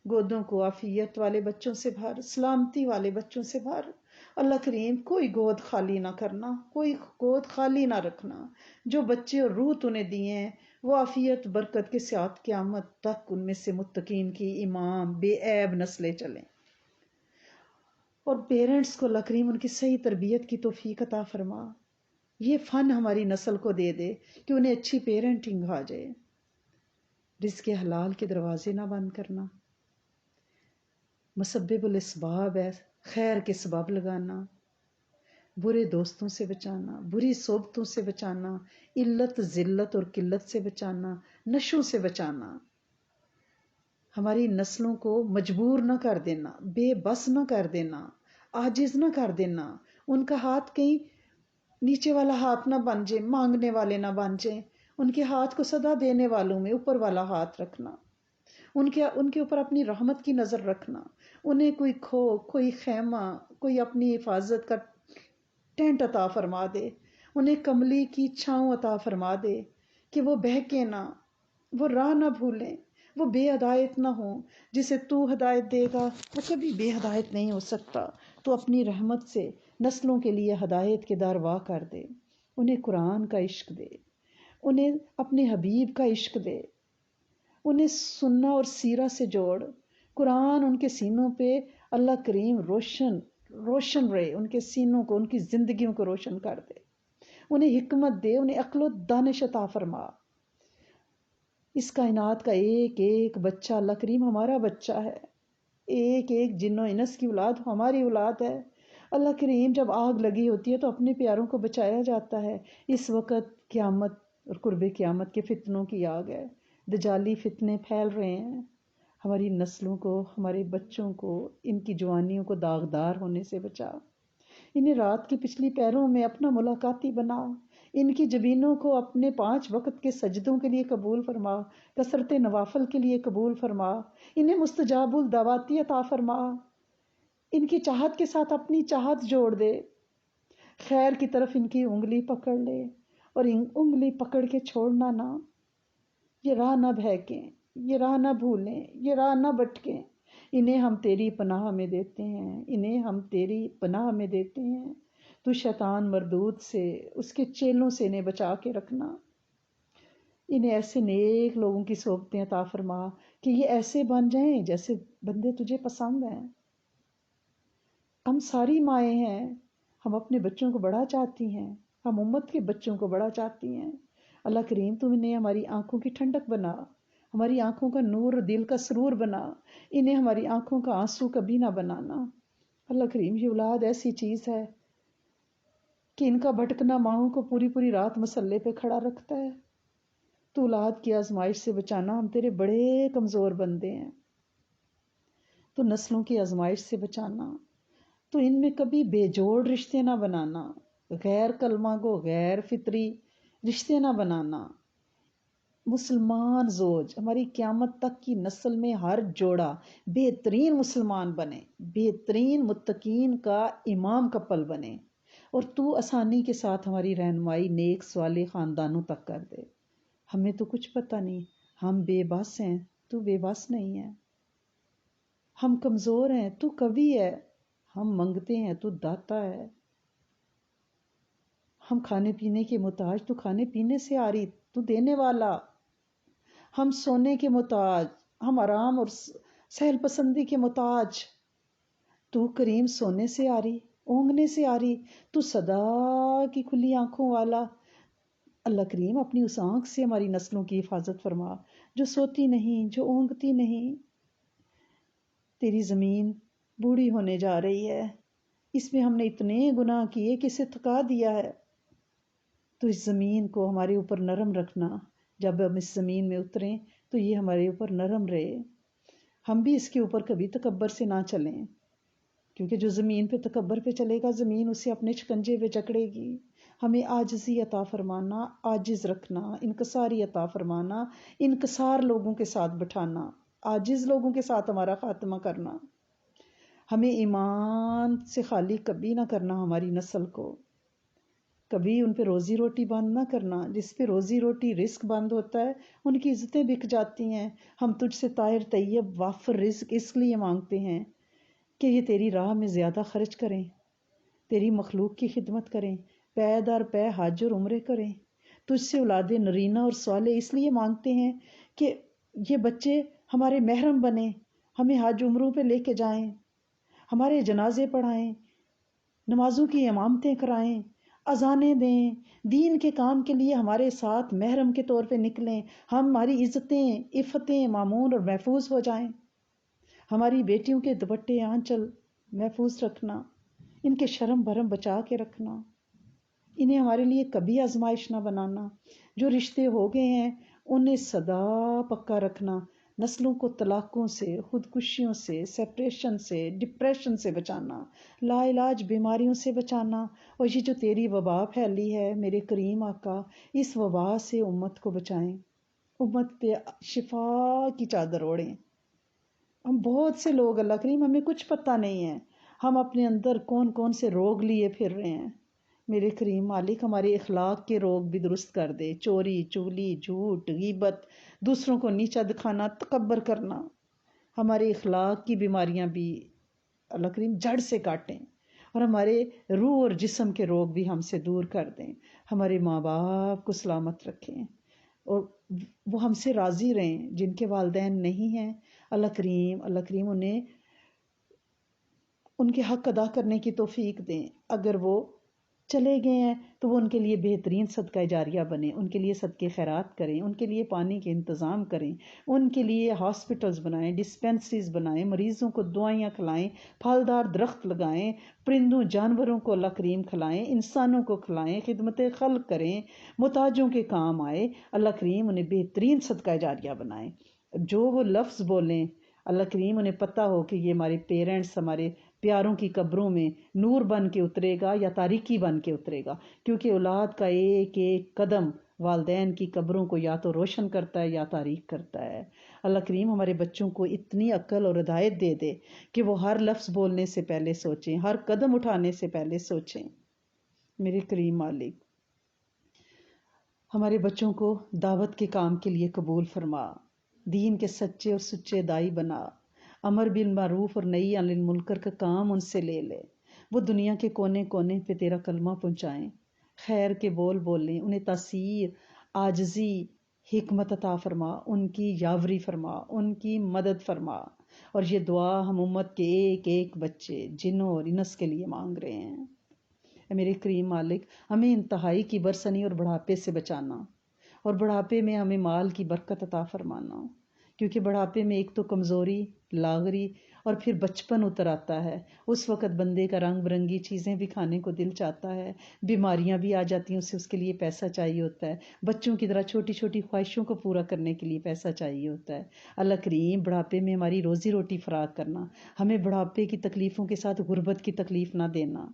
گودوں کو عافیت والے بچوں سے بھر، سلامتی والے بچوں سے بھر۔ اللہ کریم کوئی گود خالی نہ کرنا، کوئی گود خالی نہ رکھنا۔ جو بچے اور روح تو نے دیے ہیں وہ عافیت برکت کے ساتھ قیامت تک ان میں سے متقین کی امام بے عیب نسلیں چلیں۔ اور پیرنٹس کو اللہ کریم ان کی صحیح تربیت کی توفیق عطا فرما، یہ فن ہماری نسل کو دے دے کہ انہیں اچھی پیرنٹنگ آ جائے۔ رزق حلال کے دروازے نہ بند کرنا، مسبب الاسباب ہے، خیر کے سبب لگانا، برے دوستوں سے بچانا، بری صحبتوں سے بچانا، علت ذلت اور قلت سے بچانا، نشوں سے بچانا، ہماری نسلوں کو مجبور نہ کر دینا، بے بس نہ کر دینا، عاجز نہ کر دینا، ان کا ہاتھ کہیں نیچے والا ہاتھ نہ بن جائے، مانگنے والے نہ بن جائیں، ان کے ہاتھ کو صدا دینے والوں میں اوپر والا ہاتھ رکھنا، ان کے اوپر اپنی رحمت کی نظر رکھنا، انہیں کوئی کوئی خیمہ، کوئی اپنی حفاظت کا ٹینٹ عطا فرما دے، انہیں کملی کی چھاؤں عطا فرما دے کہ وہ بہکے نہ، وہ راہ نہ بھولیں، وہ بے ہدایت نہ ہوں۔ جسے تو ہدایت دے گا وہ کبھی بے ہدایت نہیں ہو سکتا۔ تو اپنی رحمت سے نسلوں کے لیے ہدایت کے در واہ کر دے، انہیں قرآن کا عشق دے، انہیں اپنے حبیب کا عشق دے، انہیں سننا اور سیرہ سے جوڑ، قرآن ان کے سینوں پہ اللہ کریم روشن رہے، ان کے سینوں کو، ان کی زندگیوں کو روشن کر دے، انہیں حکمت دے، انہیں عقل و دانش عطا فرما۔ اس کائنات کا ایک ایک بچہ اللہ کریم ہمارا بچہ ہے، ایک ایک جن و انس کی اولاد ہماری اولاد ہے۔ اللہ کریم جب آگ لگی ہوتی ہے تو اپنے پیاروں کو بچایا جاتا ہے۔ اس وقت قیامت اور قرب قیامت کے فتنوں کی آگ ہے، دجالی فتنے پھیل رہے ہیں۔ ہماری نسلوں کو، ہمارے بچوں کو ان کی جوانیوں کو داغدار ہونے سے بچا، انہیں رات کی پچھلی پہروں میں اپنا ملاقاتی بنا، ان کی جبینوں کو اپنے 5 وقت کے سجدوں کے لیے قبول فرما، کثرت نوافل کے لیے قبول فرما، انہیں مستجاب الدعواتی عطا فرما، ان کی چاہت کے ساتھ اپنی چاہت جوڑ دے، خیر کی طرف ان کی انگلی پکڑ لے اور انگلی پکڑ کے چھوڑنا نہ، یہ راہ نہ بہکیں، یہ راہ نہ بھولیں، یہ راہ نہ بھٹکیں۔ انہیں ہم تیری پناہ میں دیتے ہیں، انہیں ہم تیری پناہ میں دیتے ہیں۔ تو شیطان مردود سے، اس کے چیلوں سے انہیں بچا کے رکھنا، انہیں ایسے نیک لوگوں کی صحبتیں عطا فرما کہ یہ ایسے بن جائیں جیسے بندے تجھے پسند ہیں۔ ہم ساری مائیں ہیں، ہم اپنے بچوں کو بڑا چاہتی ہیں، ہم امت کے بچوں کو بڑا چاہتی ہیں۔ اللہ کریم تم انہیں ہماری آنکھوں کی ٹھنڈک بنا، ہماری آنکھوں کا نور، دل کا سرور بنا، انہیں ہماری آنکھوں کا آنسو کبھی نہ بنانا۔ اللہ کریم یہ اولاد ایسی چیز ہے کہ ان کا بھٹکنا ماؤں کو پوری پوری رات مسلے پہ کھڑا رکھتا ہے۔ تو اولاد کی آزمائش سے بچانا، ہم تیرے بڑے کمزور بندے ہیں، تو نسلوں کی آزمائش سے بچانا، تو ان میں کبھی بے جوڑ رشتے نہ بنانا، غیر کلمہ کو غیر فطری رشتے نہ بنانا۔ مسلمان زوج ہماری قیامت تک کی نسل میں ہر جوڑا بہترین مسلمان بنے، بہترین متقین کا امام کپل بنے، اور تو آسانی کے ساتھ ہماری رہنمائی نیک صالح خاندانوں تک کر دے۔ ہمیں تو کچھ پتہ نہیں، ہم بے بس ہیں، تو بے بس نہیں ہے، ہم کمزور ہیں، تو قوی ہے، ہم منگتے ہیں تو داتا ہے، ہم کھانے پینے کے محتاج تو کھانے پینے سے آری تو دینے والا، ہم سونے کے محتاج، ہم آرام اور سہل پسندی کے محتاج تو کریم سونے سے آری، اونگنے سے آری، تو صدا کی کھلی آنکھوں والا۔ اللہ کریم اپنی اس آنکھ سے ہماری نسلوں کی حفاظت فرما، جو سوتی نہیں، جو اونگتی نہیں۔ تیری زمین بوڑھی ہونے جا رہی ہے، اس میں ہم نے اتنے گناہ کیے کہ اسے تھکا دیا ہے، تو اس زمین کو ہمارے اوپر نرم رکھنا، جب ہم اس زمین میں اتریں تو یہ ہمارے اوپر نرم رہے، ہم بھی اس کے اوپر کبھی تکبر سے نہ چلیں، کیونکہ جو زمین پہ تکبر پہ چلے گا زمین اسے اپنے شکنجے پہ جکڑے گی۔ ہمیں عاجزی عطا فرمانا، عاجز رکھنا، انکساری عطا فرمانا، انکسار لوگوں کے ساتھ بٹھانا، عاجز لوگوں کے ساتھ ہمارا خاتمہ کرنا، ہمیں ایمان سے خالی کبھی نہ کرنا، ہماری نسل کو کبھی ان پہ روزی روٹی بند نہ کرنا۔ جس پہ روزی روٹی رزق بند ہوتا ہے ان کی عزتیں بک جاتی ہیں۔ ہم تجھ سے طاہر طیب وافر رزق اس لیے مانگتے ہیں کہ یہ تیری راہ میں زیادہ خرچ کریں، تیری مخلوق کی خدمت کریں، پے در پے حج اور عمرے کریں۔ تجھ سے اولاد نرینہ اور صالح اس لیے مانگتے ہیں کہ یہ بچے ہمارے محرم بنیں، ہمیں حج عمروں پہ لے کے جائیں، ہمارے جنازے پڑھائیں، نمازوں کی امامتیں کرائیں، اذانیں دیں، دین کے کام کے لیے ہمارے ساتھ محرم کے طور پہ نکلیں، ہماری عزتیں عفتیں معمون اور محفوظ ہو جائیں۔ ہماری بیٹیوں کے دوپٹے آنچل محفوظ رکھنا، ان کے شرم بھرم بچا کے رکھنا، انہیں ہمارے لیے کبھی آزمائش نہ بنانا۔ جو رشتے ہو گئے ہیں انہیں سدا پکا رکھنا، نسلوں کو طلاقوں سے، خودکشیوں سے، سیپریشن سے، ڈپریشن سے بچانا، لا علاج بیماریوں سے بچانا۔ اور یہ جو تیری وبا پھیلی ہے میرے کریم آقا، اس وبا سے امت کو بچائیں، امت پہ شفا کی چادر اوڑھیں۔ ہم بہت سے لوگ اللہ کریم ہمیں کچھ پتہ نہیں ہے، ہم اپنے اندر کون کون سے روگ لیے پھر رہے ہیں۔ میرے کریم مالک ہمارے اخلاق کے روگ بھی درست کر دے، چوری چغلی جھوٹ غیبت، دوسروں کو نیچا دکھانا، تکبر کرنا، ہمارے اخلاق کی بیماریاں بھی اللہ کریم جڑ سے کاٹیں، اور ہمارے روح اور جسم کے روگ بھی ہم سے دور کر دیں۔ ہمارے ماں باپ کو سلامت رکھیں اور وہ ہم سے راضی رہیں، جن کے والدین نہیں ہیں اللہ کریم انہیں ان کے حق ادا کرنے کی توفیق دیں۔ اگر وہ چلے گئے ہیں تو وہ ان کے لیے بہترین صدقہ جاریہ بنے، ان کے لیے صدقے خیرات کریں، ان کے لیے پانی کے انتظام کریں، ان کے لیے ہاسپٹلز بنائیں، ڈسپینسریز بنائیں، مریضوں کو دوائیاں کھلائیں، پھلدار درخت لگائیں، پرندوں جانوروں کو اللہ کریم کھلائیں، انسانوں کو کھلائیں، خدمت خلق کریں، محتاجوں کے کام آئے، اللہ کریم انہیں بہترین صدقہ جاریہ بنائیں۔ جو وہ لفظ بولیں اللہ کریم انہیں پتہ ہو کہ یہ ہمارے پیرنٹس، ہمارے پیاروں کی قبروں میں نور بن کے اترے گا یا تاریکی بن کے اترے گا، کیونکہ اولاد کا ایک ایک قدم والدین کی قبروں کو یا تو روشن کرتا ہے یا تاریک کرتا ہے۔ اللہ کریم ہمارے بچوں کو اتنی عقل اور ہدایت دے دے کہ وہ ہر لفظ بولنے سے پہلے سوچیں، ہر قدم اٹھانے سے پہلے سوچیں۔ میرے کریم مالک ہمارے بچوں کو دعوت کے کام کے لیے قبول فرما، دین کے سچے اور سچے دائی بنا، امر بالمعروف اور نہی عن المنکر کا کام ان سے لے لے، وہ دنیا کے کونے کونے پہ تیرا کلمہ پہنچائیں، خیر کے بول بولیں، انہیں تاثیر، عاجزی، حکمت عطا فرما، ان کی یاوری فرما، ان کی مدد فرما۔ اور یہ دعا ہم امت کے ایک ایک بچے جنوں اور انس کے لیے مانگ رہے ہیں۔ اے میرے کریم مالک ہمیں انتہائی کی برسنی اور بڑھاپے سے بچانا، اور بڑھاپے میں ہمیں مال کی برکت عطا فرمانا، کیونکہ بڑھاپے میں ایک تو کمزوری، لاغری اور پھر بچپن اتر آتا ہے۔ اس وقت بندے کا رنگ برنگی چیزیں بھی کھانے کو دل چاہتا ہے، بیماریاں بھی آ جاتی ہیں، اس کے لیے پیسہ چاہیے ہوتا ہے، بچوں کی طرح چھوٹی چھوٹی خواہشوں کو پورا کرنے کے لیے پیسہ چاہیے ہوتا ہے۔ اللہ کریم بڑھاپے میں ہماری روزی روٹی فراغ کرنا، ہمیں بڑھاپے کی تکلیفوں کے ساتھ غربت کی تکلیف نہ دینا،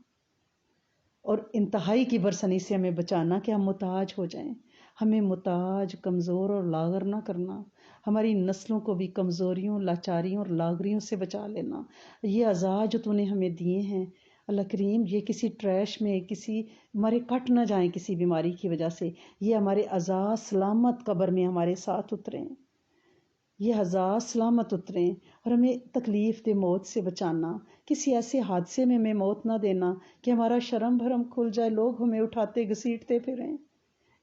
اور انتہائی کی برسنی سے ہمیں بچانا کہ ہم محتاج ہو جائیں۔ ہمیں محتاج، کمزور اور لاغر نہ کرنا، ہماری نسلوں کو بھی کمزوریوں، لاچاریوں اور لاغریوں سے بچا لینا۔ یہ اعضاء جو تو نے ہمیں دیے ہیں اللہ کریم، یہ کسی ٹریش میں کسی ہمارے کٹ نہ جائیں کسی بیماری کی وجہ سے، یہ ہمارے اعضاء سلامت قبر میں ہمارے ساتھ اتریں۔ یہ ہزار سلامت اتریں اور ہمیں تکلیف دے موت سے بچانا، کسی ایسے حادثے میں ہمیں موت نہ دینا کہ ہمارا شرم بھرم کھل جائے، لوگ ہمیں اٹھاتے گھسیٹتے پھریں۔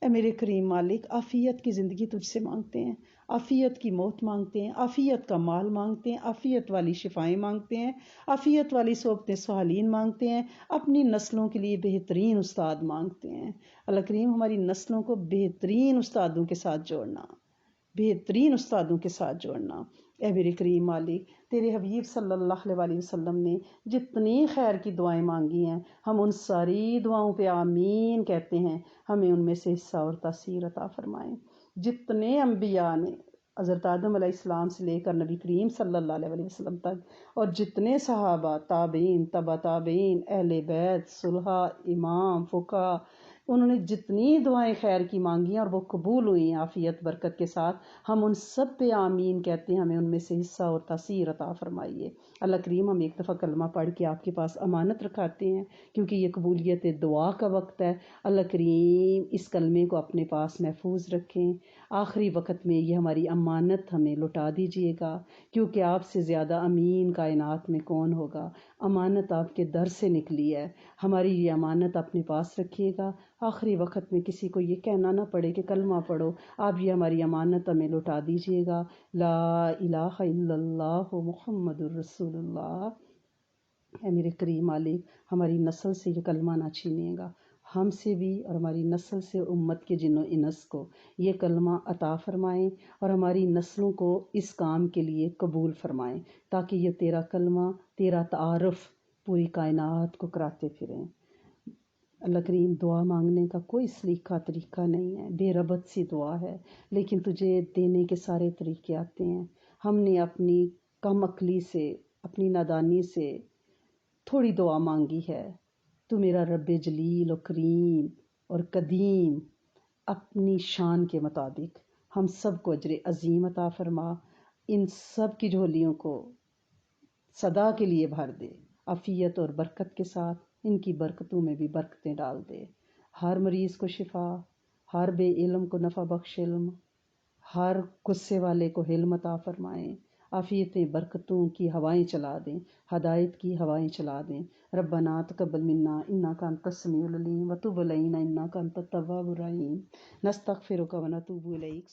اے میرے کریم مالک، عافیت کی زندگی تجھ سے مانگتے ہیں، عافیت کی موت مانگتے ہیں، عافیت کا مال مانگتے ہیں، عافیت والی شفائیں مانگتے ہیں، عافیت والی صحبت صالحین مانگتے ہیں، اپنی نسلوں کے لیے بہترین استاد مانگتے ہیں۔ اللہ کریم ہماری نسلوں کو بہترین استادوں کے ساتھ جوڑنا، بہترین استادوں کے ساتھ جوڑنا۔ اے میرے کریم مالک، تیرے حبیب صلی اللہ علیہ وسلم نے جتنی خیر کی دعائیں مانگی ہیں، ہم ان ساری دعاؤں پہ آمین کہتے ہیں، ہمیں ان میں سے حصہ اور تاثیر عطا فرمائیں۔ جتنے انبیاء نے حضرت آدم علیہ السلام سے لے کر نبی کریم صلی اللہ علیہ وسلم تک، اور جتنے صحابہ، تابعین، تبع تابعین، اہل بیت، صلحاء، امام، فقہا، انہوں نے جتنی دعائیں خیر کی مانگی ہیں اور وہ قبول ہوئی ہیں عافیت برکت کے ساتھ، ہم ان سب پہ آمین کہتے ہیں، ہمیں ان میں سے حصہ اور تاثیر عطا فرمائیے۔ اللہ کریم، ہم ایک دفعہ کلمہ پڑھ کے آپ کے پاس امانت رکھاتے ہیں، کیونکہ یہ قبولیت دعا کا وقت ہے۔ اللہ کریم اس کلمے کو اپنے پاس محفوظ رکھیں، آخری وقت میں یہ ہماری امانت ہمیں لوٹا دیجیے گا، کیونکہ آپ سے زیادہ امین کائنات میں کون ہوگا۔ امانت آپ کے در سے نکلی ہے، ہماری یہ امانت اپنے پاس رکھیے گا، آخری وقت میں کسی کو یہ کہنا نہ پڑے کہ کلمہ پڑھو، آپ یہ ہماری امانت ہمیں لوٹا دیجیے گا۔ لا الہ الا اللہ محمد الرسول اللہ۔ اے میرے کریم مالک، ہماری نسل سے یہ کلمہ نہ چھینیے گا، ہم سے بھی اور ہماری نسل سے امت کے جن و انس کو یہ کلمہ عطا فرمائیں، اور ہماری نسلوں کو اس کام کے لیے قبول فرمائیں، تاکہ یہ تیرا کلمہ، تیرا تعارف پوری کائنات کو کراتے پھریں۔ اللہ کریم، دعا مانگنے کا کوئی سلیقہ طریقہ نہیں ہے، بے ربط سی دعا ہے، لیکن تجھے دینے کے سارے طریقے آتے ہیں۔ ہم نے اپنی کم عقلی سے، اپنی نادانی سے تھوڑی دعا مانگی ہے، تو میرا رب جلیل و کریم اور قدیم اپنی شان کے مطابق ہم سب کو اجر عظیم عطا فرما، ان سب کی جھولیوں کو صدا کے لیے بھر دے، عافیت اور برکت کے ساتھ ان کی برکتوں میں بھی برکتیں ڈال دے۔ ہر مریض کو شفا، ہر بے علم کو نفع بخش علم، ہر غصے والے کو حلم عطا فرمائیں، عافیتیں برکتوں کی ہوائیں چلا دیں، ہدایت کی ہوائیں چلا دیں۔ ربنا تقبل منا انک انت السمیع العلیم وتب علینا انک انت التواب الرحیم، نستغفرک ونتوب الیک۔